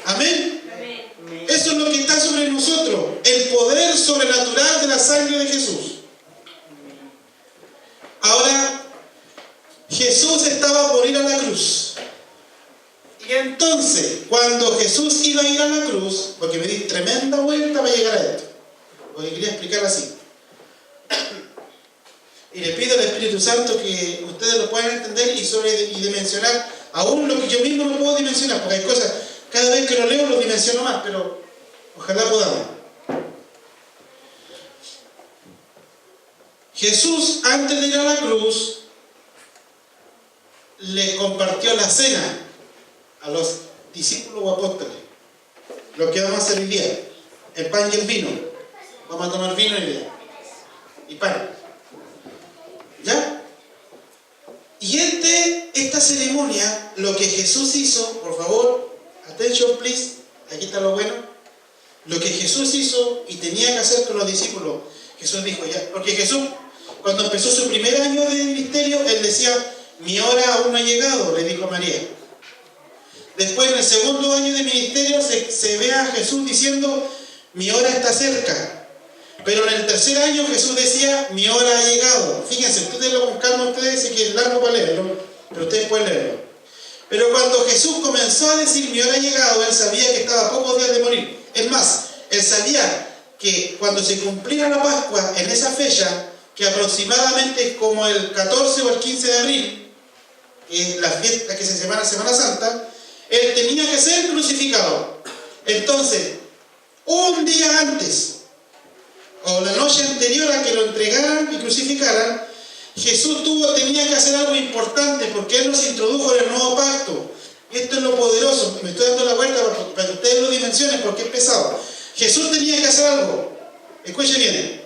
S1: Amén. Eso es lo que está sobre nosotros, el poder sobrenatural de la sangre de Jesús. Ahora, Jesús estaba por ir a la cruz. Y entonces, cuando Jesús iba a ir a la cruz, porque me di tremenda vuelta para llegar a esto, porque quería explicar así. Y le pido al Espíritu Santo que ustedes lo puedan entender y dimensionar aún lo que yo mismo no puedo dimensionar, porque hay cosas, cada vez que lo leo lo dimensiono más, pero ojalá podamos. Jesús, antes de ir a la cruz, le compartió la cena a los discípulos o apóstoles. Lo que vamos a hacer hoy día, el pan y el vino. Vamos a tomar vino y pan. ¿Ya? Y esta ceremonia, lo que Jesús hizo, por favor, attention please, aquí está lo bueno. Lo que Jesús hizo y tenía que hacer con los discípulos, Jesús dijo ya, porque Jesús, cuando empezó su primer año de ministerio, él decía: mi hora aún no ha llegado, le dijo a María. Después, en el segundo año de ministerio, se ve a Jesús diciendo: mi hora está cerca. Pero en el tercer año Jesús decía: mi hora ha llegado. Fíjense, ustedes lo con calma, ustedes, sé que es largo para leerlo, pero ustedes pueden leerlo. Pero cuando Jesús comenzó a decir: mi hora ha llegado, él sabía que estaba a pocos días de morir. Es más, él sabía que cuando se cumpliera la Pascua, en esa fecha, que aproximadamente es como el 14 o el 15 de abril, que es la fiesta que se llama Semana Santa, él tenía que ser crucificado. Entonces, un día antes, o la noche anterior a que lo entregaran y crucificaran, Jesús tenía que hacer algo importante porque Él nos introdujo en el nuevo pacto. Y esto es lo poderoso. Me estoy dando la vuelta para que ustedes lo dimensionen porque es pesado. Jesús tenía que hacer algo. Escuche bien.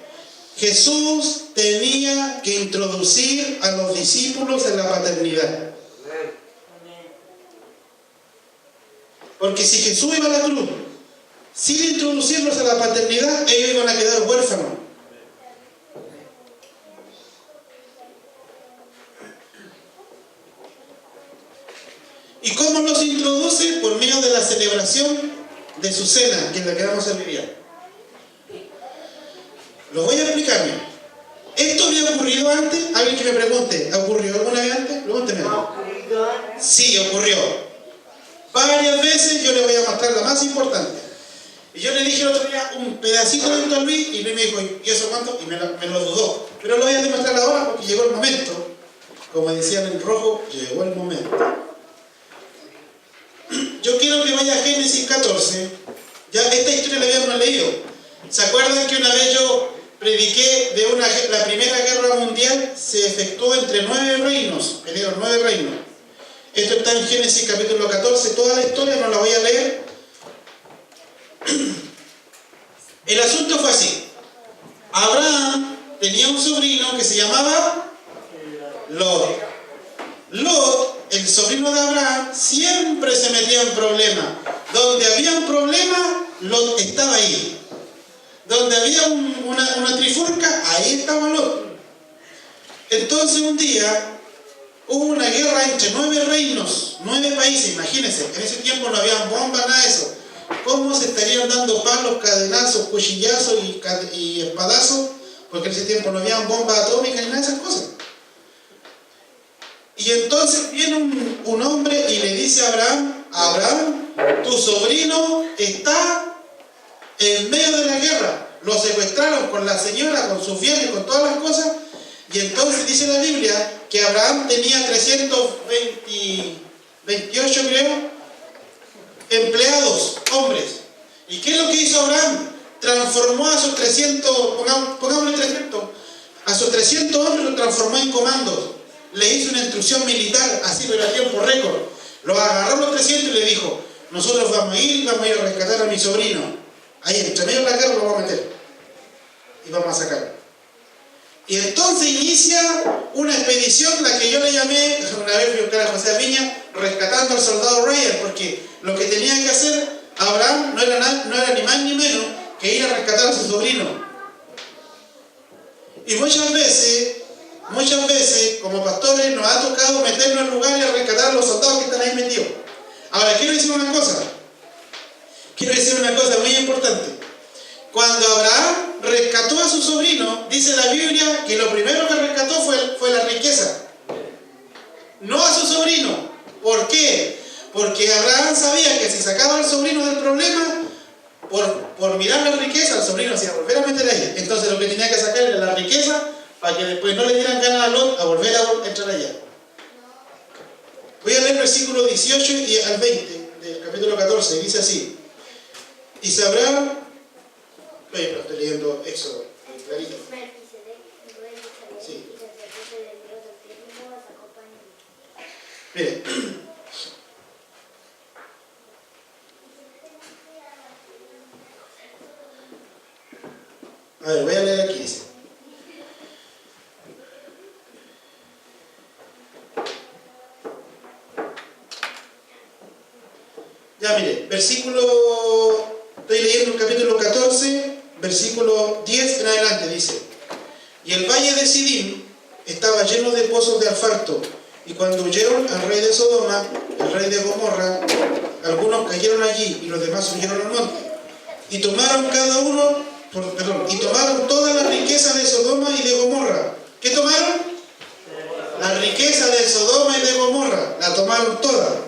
S1: Jesús tenía que introducir a los discípulos en la paternidad. Porque si Jesús iba a la cruz sin introducirlos a la paternidad, ellos iban a quedar huérfanos. ¿Y cómo los introduce? Por medio de la celebración de su cena, que es la que vamos a vivir. Lo voy a explicar bien. ¿Esto había ocurrido antes? Alguien que me pregunte, ¿ha ocurrido alguna vez antes? Pregúnteme.
S3: ¿Ha ocurrido antes?
S1: Sí, ocurrió. Varias veces. Yo le voy a mostrar la más importante. Y yo le dije el otro día un pedacito de esto a Luis, y Luis me dijo, ¿y eso cuánto? Y me lo dudó. Pero lo voy a demostrar ahora porque llegó el momento. Como decían en rojo, llegó el momento. Yo quiero que vaya a Génesis 14. Ya esta historia la habíamos leído. ¿Se acuerdan que una vez yo prediqué de la Primera Guerra Mundial? Se efectuó entre 9 reinos, pelearon 9 reinos. Esto está en Génesis capítulo 14, toda la historia no la voy a leer. El asunto fue así. Abraham tenía un sobrino que se llamaba Lot. Lot, el sobrino de Abraham, siempre se metía en problemas. Donde había un problema, Lot estaba ahí. Donde había una trifulca, ahí estaba Lot. Entonces un día hubo una guerra entre 9 reinos, 9 países, imagínense, en ese tiempo no había bombas, nada de eso. ¿Cómo se estarían dando palos, cadenazos, cuchillazos y espadazos? Porque en ese tiempo no había bombas atómicas ni nada de esas cosas. Y entonces viene un hombre y le dice a Abraham, Abraham, tu sobrino está en medio de la guerra. Lo secuestraron con la señora, con sus bienes, con todas las cosas. Y entonces dice la Biblia que Abraham tenía 328, creo, empleados, hombres. ¿Y qué es lo que hizo Abraham? Transformó a sus 300, pongámosle 300, a sus 300 hombres los transformó en comandos. Le hizo una instrucción militar, así pero a tiempo récord. Lo agarró los 300 y le dijo, nosotros vamos a ir a rescatar a mi sobrino. Ahí entre medio de la guerra lo vamos a meter. Y vamos a sacarlo. Y entonces inicia una expedición, la que yo le llamé, una vez fui a buscar a José Aviña, rescatando al soldado Ryan, porque lo que tenía que hacer Abraham no era ni más ni menos que ir a rescatar a su sobrino. Y muchas veces, como pastores, nos ha tocado meternos en lugares y a rescatar a los soldados que están ahí metidos. Ahora, quiero decir una cosa muy importante. Cuando Abraham rescató a su sobrino, dice la Biblia que lo primero que rescató fue la riqueza. No a su sobrino. ¿Por qué? Porque Abraham sabía que si sacaba al sobrino del problema, por mirar la riqueza, el sobrino se iba a volver a meter ahí. Entonces lo que tenía que sacar era la riqueza para que después no le dieran ganas a Lot a volver a entrar allá. Voy a leer el versículo 18 y al 20 del capítulo 14. Dice así. Y sabrá... Pero estoy leyendo Éxodo, clarito. Sí. Mire. A ver, voy a leer aquí, dice. Ya, mire, estoy leyendo el capítulo 14, versículo 10 en adelante, dice. Y el valle de Sidim estaba lleno de pozos de asfalto, y cuando huyeron al rey de Sodoma, el rey de Gomorra, algunos cayeron allí y los demás huyeron al monte. Y tomaron tomaron toda la riqueza de Sodoma y de Gomorra. ¿Qué tomaron? La riqueza de Sodoma y de Gomorra, la tomaron toda.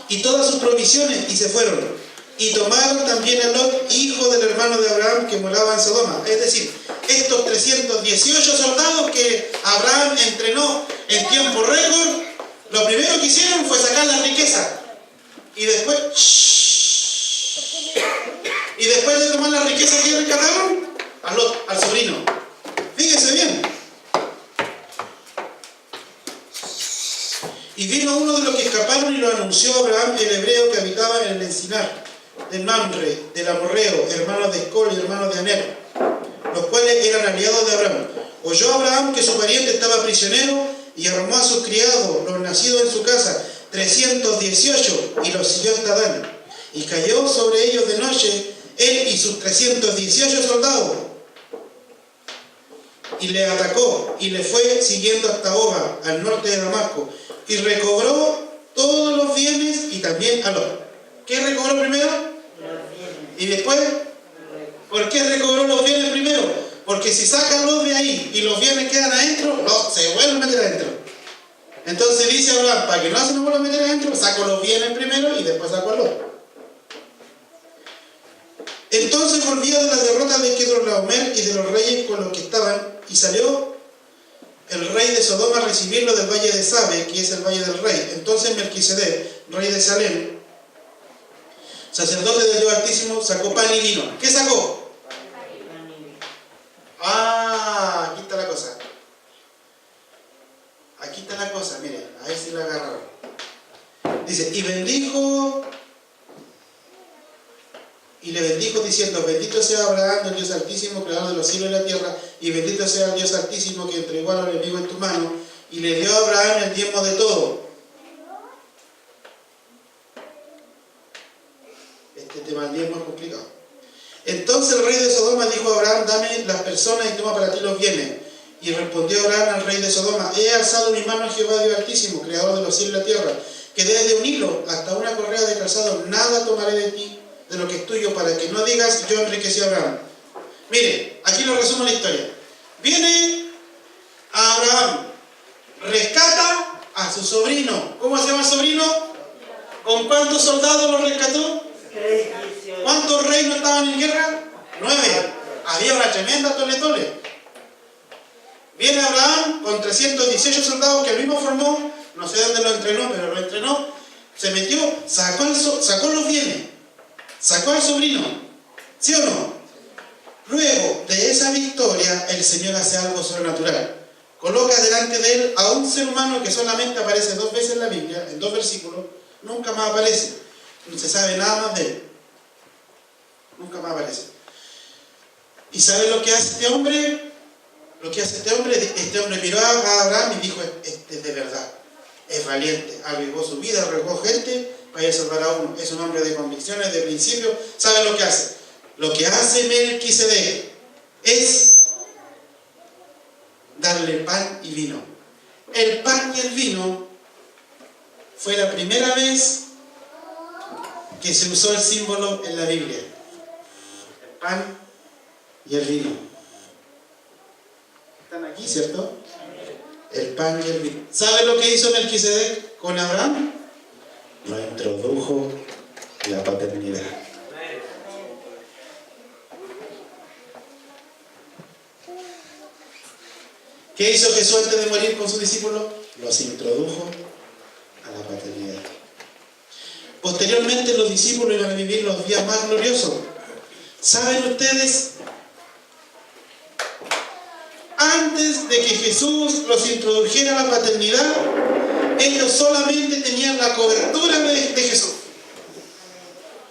S1: Y todas sus provisiones, y se fueron. Y tomaron también a Lot, hijo del hermano de Abraham, que moraba en Sodoma. Es decir, estos 318 soldados que Abraham entrenó en tiempo récord, lo primero que hicieron fue sacar la riqueza. Y después de tomar la riqueza que rescataron, a Lot, al sobrino. Fíjense bien. el hebreo que habitaba en el encinar de Mamre, del amorreo, hermano de Escol y hermano de Aner, los cuales eran aliados de Abraham. Oyó Abraham que su pariente estaba prisionero y armó a sus criados, los nacidos en su casa, 318, y los siguió hasta Dan. Y cayó sobre ellos de noche él y sus 318 soldados, y le atacó, y le fue siguiendo hasta Oba, al norte de Damasco, y recobró todos los bienes y también a Lot. ¿Qué recobró primero? Y después, ¿por qué recobró los bienes primero? Porque si saca los de ahí y los bienes quedan adentro, Lot se vuelve a meter adentro. Entonces dice Abraham, para que no se nos vuelva a meter adentro, saco los bienes primero y después saco a Lot. Entonces volvió de la derrota de Kedorlaomer y de los reyes con los que estaban, y salió el rey de Sodoma a recibirlo del valle de Sabe, que es el valle del rey. Entonces Melquisedec, rey de Salem, sacerdote del Dios Altísimo, sacó pan y vino. ¿Qué sacó? Ah, aquí está la cosa. Aquí está la cosa, miren, a ver si la agarraron. Dice, y le bendijo diciendo, bendito sea Abraham, el Dios Altísimo, creador de los cielos y la tierra, y bendito sea el Dios Altísimo que entregó al enemigo en tu mano, y le dio a Abraham el diezmo de todo. Este tema del diezmo es complicado. Entonces el rey de Sodoma dijo a Abraham, dame las personas y toma para ti los bienes. Y respondió Abraham al rey de Sodoma, he alzado mi mano a Jehová Dios Altísimo, creador de los cielos y la tierra, que desde un hilo hasta una correa de calzado nada tomaré de ti, de lo que es tuyo, para que no digas, yo enriquecí a Abraham. Mire, aquí lo resumo la historia. Viene a Abraham, rescata a su sobrino. ¿Cómo se llama el sobrino? ¿Con cuántos soldados lo rescató? ¿Cuántos reinos estaban en guerra? 9. Había una tremenda tole-tole. Viene Abraham con 318 soldados que él mismo formó, no sé dónde lo entrenó, pero lo entrenó, se metió, sacó los bienes, sacó al sobrino, ¿sí o no? Luego de esa victoria, el Señor hace algo sobrenatural. Coloca delante de él a un ser humano que solamente aparece 2 veces en la Biblia, en 2 versículos, nunca más aparece, no se sabe nada más de él, nunca más aparece. ¿Y sabe lo que hace este hombre? Este hombre miró a Abraham y dijo, este es de verdad, es valiente, arriesgó su vida, arriesgó gente para ir a salvar a uno, es un hombre de convicciones, de principios. ¿Sabe lo que hace? Lo que hace Melquisedec es darle pan y vino. El pan y el vino fue la primera vez que se usó el símbolo en la Biblia. El pan y el vino. Están aquí, ¿cierto? El pan y el vino. ¿Sabe lo que hizo Melquisedec con Abraham? Lo introdujo la paternidad. ¿Qué hizo Jesús antes de morir con sus discípulos? Los introdujo a la paternidad. Posteriormente los discípulos iban a vivir los días más gloriosos. ¿Saben ustedes? Antes de que Jesús los introdujera a la paternidad, ellos solamente tenían la cobertura de Jesús.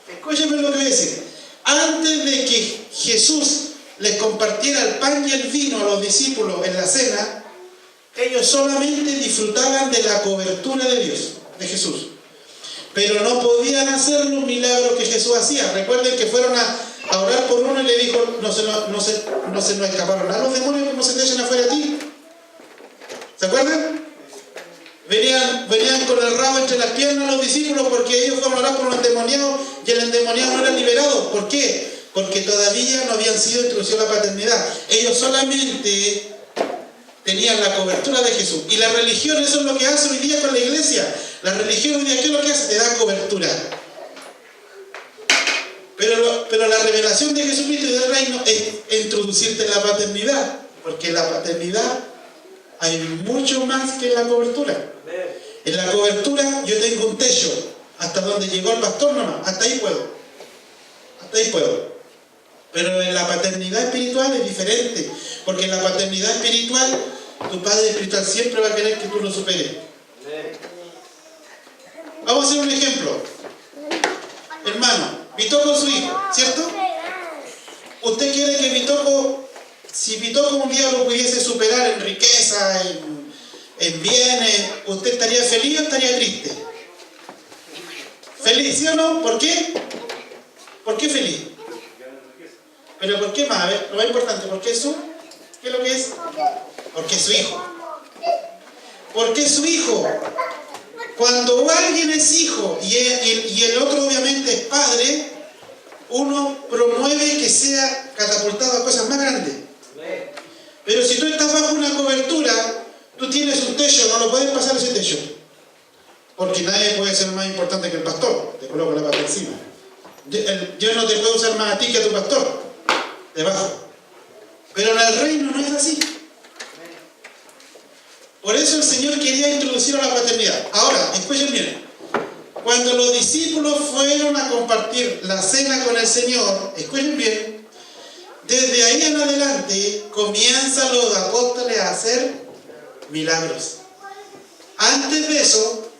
S1: Escúchenme lo que voy a decir. Antes de que Jesús les compartiera el pan y el vino a los discípulos en la cena, ellos solamente disfrutaban de la cobertura de Dios, de Jesús. Pero no podían hacer los milagros que Jesús hacía. Recuerden que fueron a orar por uno y le dijo, no se nos escaparon a los demonios como se te echan afuera a ti. ¿Se acuerdan? Venían con el rabo entre las piernas los discípulos porque ellos fueron a orar por un endemoniado y el endemoniado no era liberado. ¿Por qué? Porque todavía no habían sido introducidos a la paternidad. Ellos solamente tenían la cobertura de Jesús. Y la religión, eso es lo que hace hoy día con la iglesia. La religión hoy día, ¿qué es lo que hace? Te da cobertura. Pero la revelación de Jesucristo y del reino es introducirte en la paternidad. Porque en la paternidad hay mucho más que en la cobertura. En la cobertura yo tengo un techo. Hasta donde llegó el pastor nomás. Hasta ahí puedo. Hasta ahí puedo. Pero en la paternidad espiritual es diferente. Porque en la paternidad espiritual, tu padre espiritual siempre va a querer que tú lo superes. Vamos a hacer un ejemplo. Pitoco es su hijo, ¿cierto? Usted quiere que Pitoco, si Pitoco un día lo pudiese superar en riqueza, en bienes, ¿usted estaría feliz o estaría triste? ¿Feliz, sí o no? ¿Por qué? ¿Por qué feliz? ¿Pero por qué más? A ver, lo más importante, ¿por qué es su? ¿Qué es lo que es? Porque es su hijo. Porque es su hijo. Cuando alguien es hijo y el otro obviamente es padre, uno promueve que sea catapultado a cosas más grandes. Pero si tú estás bajo una cobertura, tú tienes un techo, no lo puedes pasar ese techo. Porque nadie puede ser más importante que el pastor. Te coloco la pata encima. Yo no te puedo usar más a ti que a tu pastor. Debajo. Pero en el reino no es así. Por eso el Señor quería introducir a la paternidad. Ahora, escuchen bien. Cuando los discípulos fueron a compartir la cena con el Señor, escuchen bien, desde ahí en adelante comienzan los apóstoles a hacer milagros. Antes de eso,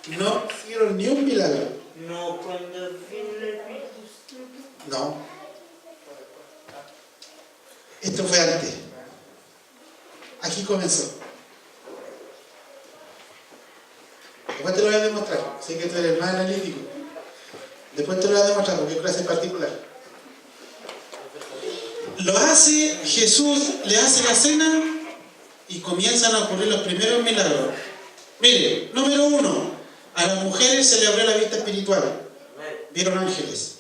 S1: no hicieron ni un milagro.
S3: No, cuando vino el Espíritu.
S1: No. Esto fue antes. Aquí comenzó. Después te lo voy a demostrar. Sé que tú eres más analítico. Después te lo voy a demostrar porque es clase particular. Lo hace Jesús, le hace la cena y comienzan a ocurrir los primeros milagros. Mire, número 1, a las mujeres se le abrió la vista espiritual. ¿Vieron ángeles?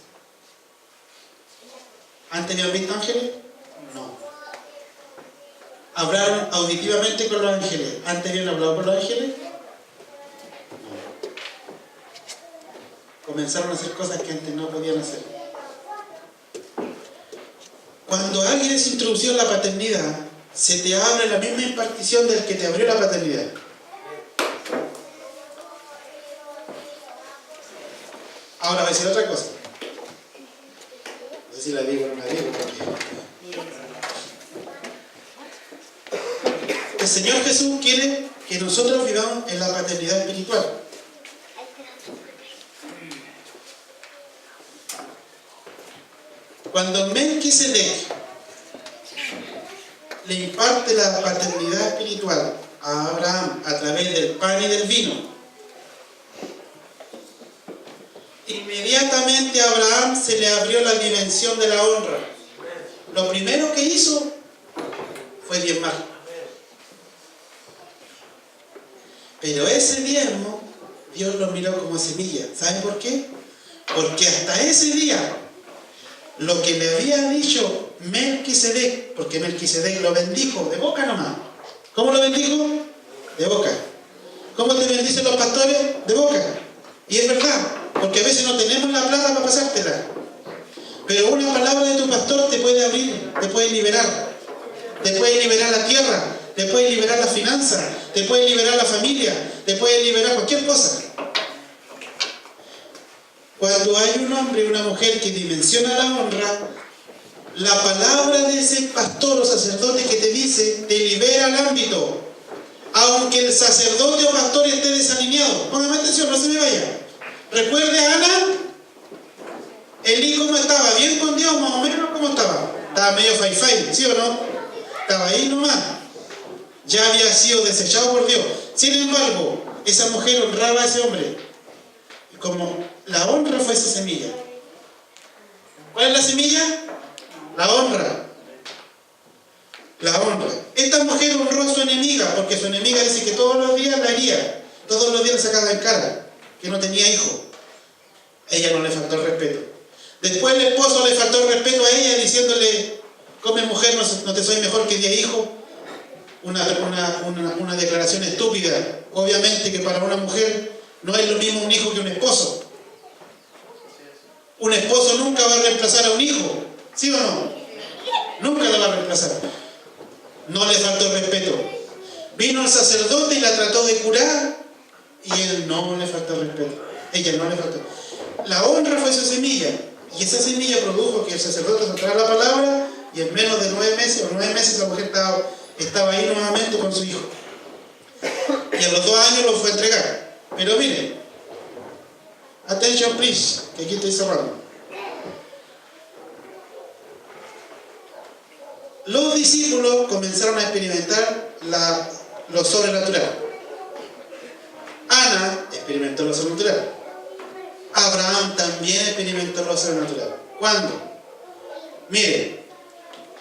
S1: ¿Antes habían visto ángeles? No. ¿Hablaron auditivamente con los ángeles? ¿Antes habían hablado con los ángeles? Comenzaron a hacer cosas que antes no podían hacer. Cuando alguien es introducido en la paternidad, se te abre la misma impartición del que te abrió la paternidad. Ahora voy a decir otra cosa. No sé si la digo o no la digo. El Señor Jesús quiere que nosotros vivamos en la paternidad espiritual. Cuando Melquisedec le imparte la paternidad espiritual a Abraham a través del pan y del vino, inmediatamente a Abraham se le abrió la dimensión de la honra. Lo primero que hizo fue diezmar. Pero ese diezmo Dios lo miró como semilla. ¿Saben por qué? Porque hasta ese día lo que le había dicho Melquisedec, porque Melquisedec lo bendijo de boca nomás. ¿Cómo lo bendijo? De boca. ¿Cómo te bendicen los pastores? De boca. Y es verdad, porque a veces no tenemos la plata para pasártela. Pero una palabra de tu pastor te puede abrir, te puede liberar. Te puede liberar la tierra, te puede liberar la finanza, te puede liberar la familia, te puede liberar cualquier cosa. Cuando hay un hombre y una mujer que dimensiona la honra, la palabra de ese pastor o sacerdote que te dice, te libera el ámbito. Aunque el sacerdote o pastor esté desalineado. Póngame atención, no se me vaya. Recuerde a Ana, Elí cómo estaba, bien con Dios, más o menos cómo estaba. Estaba medio fai, ¿sí o no? Estaba ahí nomás. Ya había sido desechado por Dios. Sin embargo, esa mujer honraba a ese hombre. Y como la honra fue esa semilla. ¿Cuál es la semilla? La honra. La honra. Esta mujer honró a su enemiga, porque su enemiga dice que todos los días la hería, todos los días la sacaba en cara, que no tenía hijo. Ella no le faltó el respeto. Después el esposo le faltó el respeto a ella diciéndole, come mujer, no te soy mejor que 10 hijos. Una declaración estúpida. Obviamente que para una mujer no es lo mismo un hijo que un esposo. Un esposo nunca va a reemplazar a un hijo, ¿sí o no? Nunca la va a reemplazar. No le faltó el respeto. Vino el sacerdote y la trató de curar y él no le faltó el respeto. Ella no le faltó. La honra fue su semilla y esa semilla produjo que el sacerdote soltara la palabra y en menos de 9 meses la mujer estaba ahí nuevamente con su hijo. Y a los 2 años lo fue a entregar. Pero miren, attention please, que aquí estoy cerrando. los discípulos comenzaron a experimentar lo sobrenatural. Ana experimentó lo sobrenatural. Abraham también experimentó lo sobrenatural. ¿Cuándo? Mire,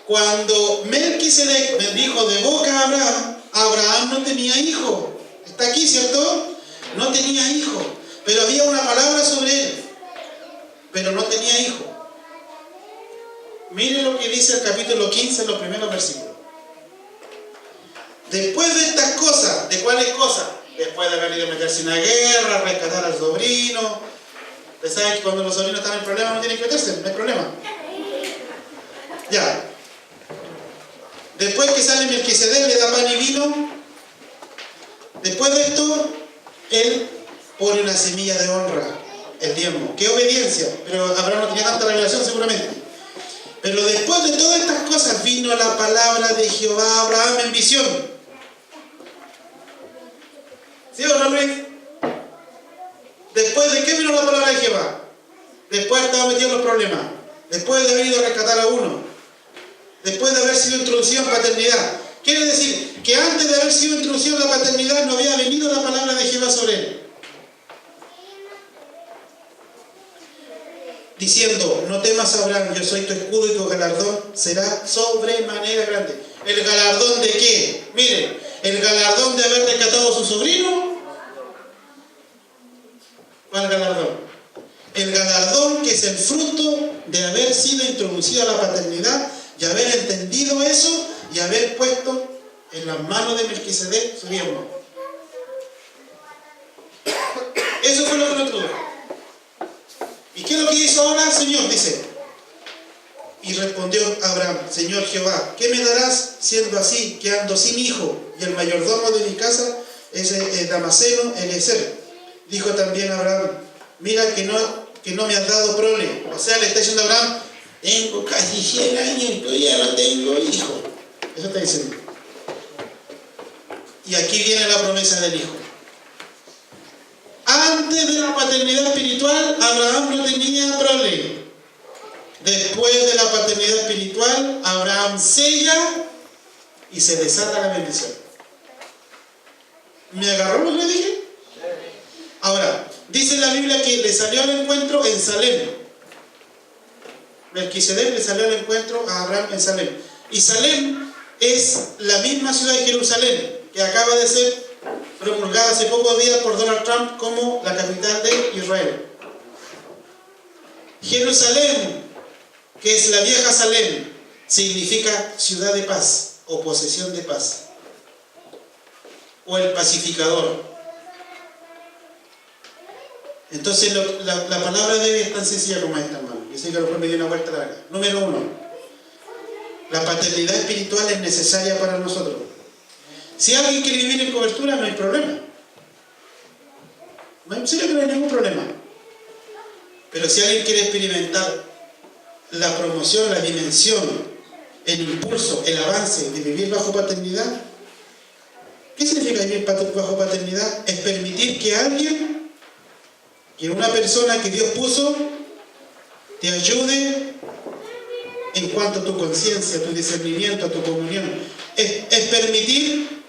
S1: cuando Melquisedec bendijo de boca a Abraham, Abraham no tenía hijo. Está aquí, ¿cierto? No tenía hijo. Pero había una palabra sobre él. Pero no tenía hijo. Mire lo que dice el capítulo 15 en los primeros versículos. Después de estas cosas, ¿de cuáles cosas? Después de haber ido a meterse en una guerra, rescatar al sobrino. Ustedes saben que cuando los sobrinos están en problemas no tienen que meterse, no hay problema. Ya. Después que sale Melquisedec, le da pan y vino. Después de esto, él pone una semilla de honra, el diezmo. ¡Qué obediencia! Pero Abraham no tenía tanta revelación seguramente. Pero después de todas estas cosas vino la palabra de Jehová a Abraham en visión. ¿Sí o no, Luis? ¿Después de qué vino la palabra de Jehová? Después de estar metido en los problemas. Después de haber ido a rescatar a uno. Después de haber sido introducido en paternidad. Quiere decir que antes de haber sido introducido en la paternidad no había venido la palabra de Jehová sobre él. Diciendo, no temas, Abraham, yo soy tu escudo y tu galardón será sobremanera grande. ¿El galardón de qué? Miren, el galardón de haber rescatado a su sobrino. ¿Cuál galardón? El galardón que es el fruto de haber sido introducido a la paternidad y haber entendido eso y haber puesto en las manos de Melquisedec su diezmo. Eso fue lo que lo introdujo. ¿Y qué es lo que hizo ahora el Señor? Dice, y respondió Abraham, Señor Jehová, ¿qué me darás siendo así, que ando sin hijo? Y el mayordomo de mi casa es el Damaseno, Eliezer. Dijo también Abraham, mira que no me has dado prole. O sea, le está diciendo a Abraham, tengo casi 100 años y todavía no tengo hijo. Eso está diciendo. Y aquí viene la promesa del hijo. Antes de la paternidad espiritual, Abraham no tenía prole. Después de la paternidad espiritual, Abraham sella y se desata la bendición. ¿Me agarró lo que le dije? Ahora, dice la Biblia que le salió al encuentro en Salem. Melquisedec le salió al encuentro a Abraham en Salem. Y Salem es la misma ciudad de Jerusalén, que acaba de ser promulgada hace pocos días por Donald Trump como la capital de Israel. Jerusalén, que es la vieja Salem, significa ciudad de paz o posesión de paz, o el pacificador. Entonces la palabra de Dios es tan sencilla como esta, hermano. Yo sé que a lo mejor me dio una vuelta larga. Número 1, la paternidad espiritual es necesaria para nosotros. Si alguien quiere vivir en cobertura, no hay problema. En serio que no hay ningún problema. Pero si alguien quiere experimentar la promoción, la dimensión, el impulso, el avance de vivir bajo paternidad, ¿qué significa vivir bajo paternidad? Es permitir que alguien, que una persona que Dios puso, te ayude en cuanto a tu conciencia, tu discernimiento, a tu comunión. Es permitir,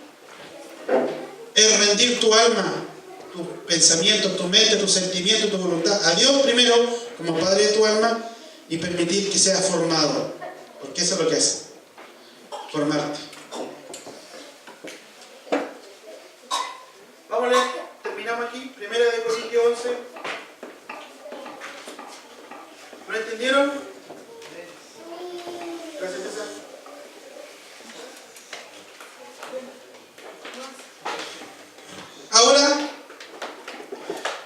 S1: es rendir tu alma, tu pensamiento, tu mente, tu sentimiento, tu voluntad a Dios primero, como Padre de tu alma, y permitir que seas formado. Porque eso es lo que es, formarte. Vamos a leer, terminamos aquí, 1 Corintios 11. ¿Lo entendieron? Gracias, César. Ahora,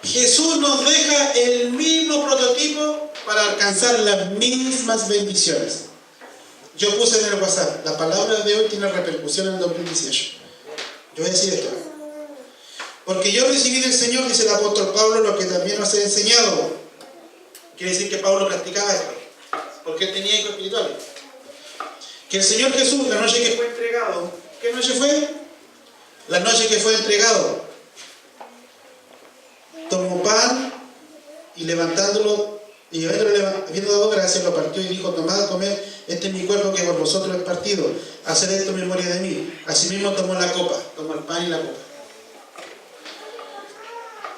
S1: Jesús nos deja el mismo prototipo para alcanzar las mismas bendiciones. Yo puse en el WhatsApp, la palabra de hoy tiene repercusión en el 2018. Yo voy a decir esto. Porque yo recibí del Señor, dice el apóstol Pablo, lo que también nos he enseñado. Quiere decir que Pablo practicaba esto, porque él tenía hijos espirituales. Que el Señor Jesús, la noche que fue entregado, ¿qué noche fue? La noche que fue entregado, tomó pan y levantándolo, Y habiendo dado gracias, lo partió y dijo: tomad, comed, este es mi cuerpo que por vosotros es partido. Haced esto en memoria de mí. Asimismo tomó la copa, tomó el pan y la copa.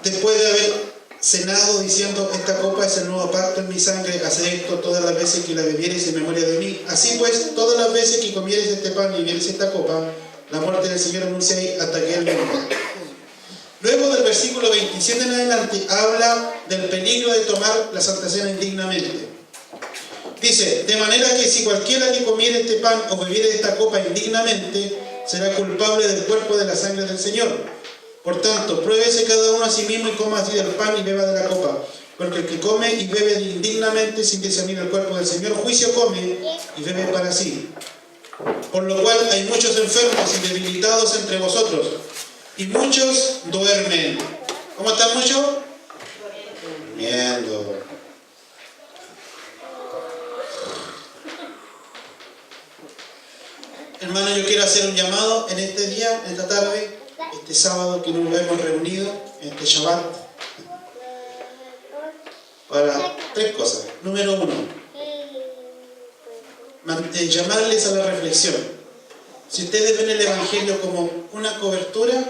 S1: Después de haber cenado, diciendo: esta copa es el nuevo pacto en mi sangre, haced esto todas las veces que la bebiereis en memoria de mí. Así pues, todas las veces que comiereis este pan y bebiereis esta copa, la muerte del Señor anunciáis hasta que Él venga. Luego del versículo 27 en adelante, habla del peligro de tomar la Santa Cena indignamente. Dice: de manera que si cualquiera que comiere este pan o bebiere esta copa indignamente, será culpable del cuerpo y de la sangre del Señor. Por tanto, pruébese cada uno a sí mismo y coma así del pan y beba de la copa. Porque el que come y bebe indignamente sin discernir el cuerpo del Señor, juicio come y bebe para sí. Por lo cual hay muchos enfermos y debilitados entre vosotros, y muchos duermen. ¿Cómo están muchos? Durmiendo. Hermano, yo quiero hacer un llamado en este día, en esta tarde, este sábado que nos hemos reunido, en este Shabbat, para tres cosas. Número uno, llamarles a la reflexión. Si ustedes ven el Evangelio como una cobertura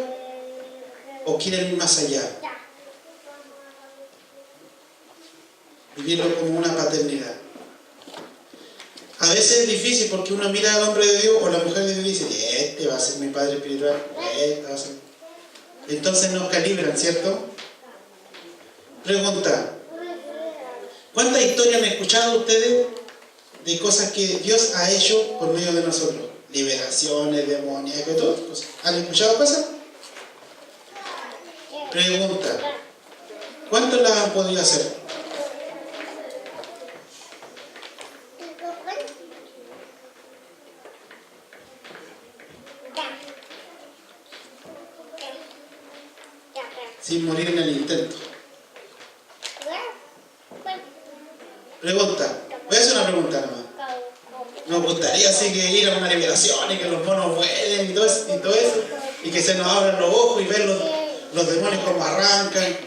S1: o quieren ir más allá, vivirlo como una paternidad. A veces es difícil porque uno mira al hombre de Dios o la mujer de Dios y dice: este va a ser mi padre espiritual, este va a ser. Entonces nos calibran, ¿cierto? Pregunta: ¿cuántas historias han escuchado ustedes de cosas que Dios ha hecho por medio de nosotros? Liberaciones, demonios, de todas cosas. ¿Han escuchado cosas? Pregunta: ¿cuántos las han podido hacer? Sin morir en el intento. Pregunta. Voy a hacer una pregunta nomás. Nos gustaría así que ir a una liberación y que los monos vuelen y todo eso, y que se nos abran los ojos y ver los demonios como arrancan.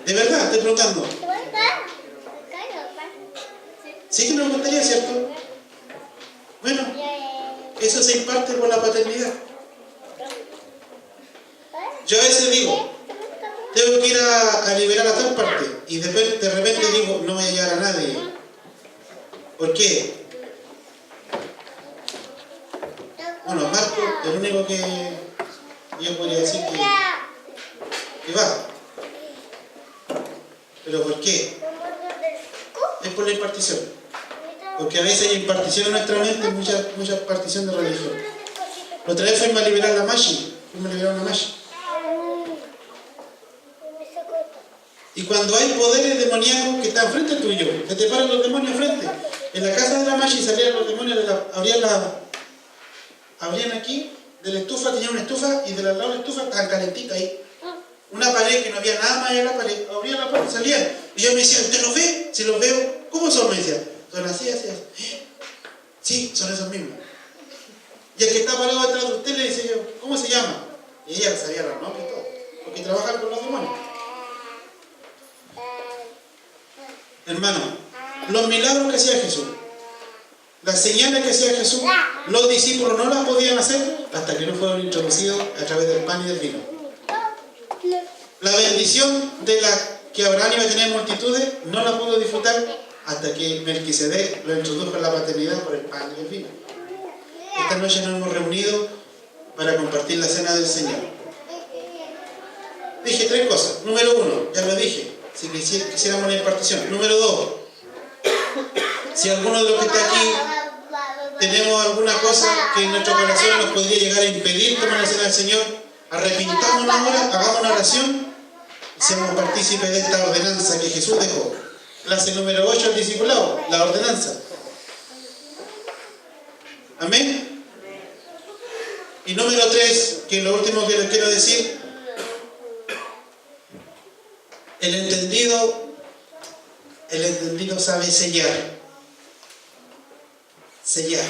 S1: De verdad, estoy preguntando. Sí que nos gustaría, ¿cierto? Bueno, eso se imparte por la paternidad. Yo a veces digo: tengo que ir a liberar a tal parte, y de repente digo: no voy a llegar a nadie. ¿Por qué? Bueno, Marco, el único que yo podría decir que va. ¿Pero por qué? Es por la impartición. Porque a veces hay impartición en nuestra mente, mucha impartición de religión. La otra vez fuimos a liberar la Mashi. Y cuando hay poderes demoníacos que están frente tuyo, que te paran los demonios frente. En la casa de la Mashi salían los demonios, abrían aquí, de la estufa, tenían una estufa, y del lado de la estufa estaban calentitas ahí. Una pared que no había nada más allá de la pared, abrían la puerta y salían. Y yo me decía: ¿usted los ve? Si los veo, ¿cómo son? Me decía: son así. Sí, son esos mismos. Y el que está parado detrás de usted le dice yo: ¿cómo se llama? Y ella sabía los nombres y todo, porque trabajan con los demonios. Hermano, los milagros que hacía Jesús, las señales que hacía Jesús, los discípulos no las podían hacer hasta que no fueron introducidos a través del pan y del vino. La bendición de la que Abraham iba a tener multitudes no la pudo disfrutar hasta que Melquisedec lo introdujo en la paternidad por el pan y el vino. Esta noche nos hemos reunido para compartir la cena del Señor. Dije tres cosas. Número uno, ya lo dije, si quisiéramos una impartición. Número dos, si alguno de los que está aquí tenemos alguna cosa que en nuestro corazón nos podría llegar a impedir tomar la cena del Señor, arrepintámonos ahora, hagamos una oración y seamos partícipes de esta ordenanza que Jesús dejó. Clase número 8, el discipulado, la ordenanza. Amén. Y número 3, que es lo último que les quiero decir: el entendido sabe sellar. Sellar.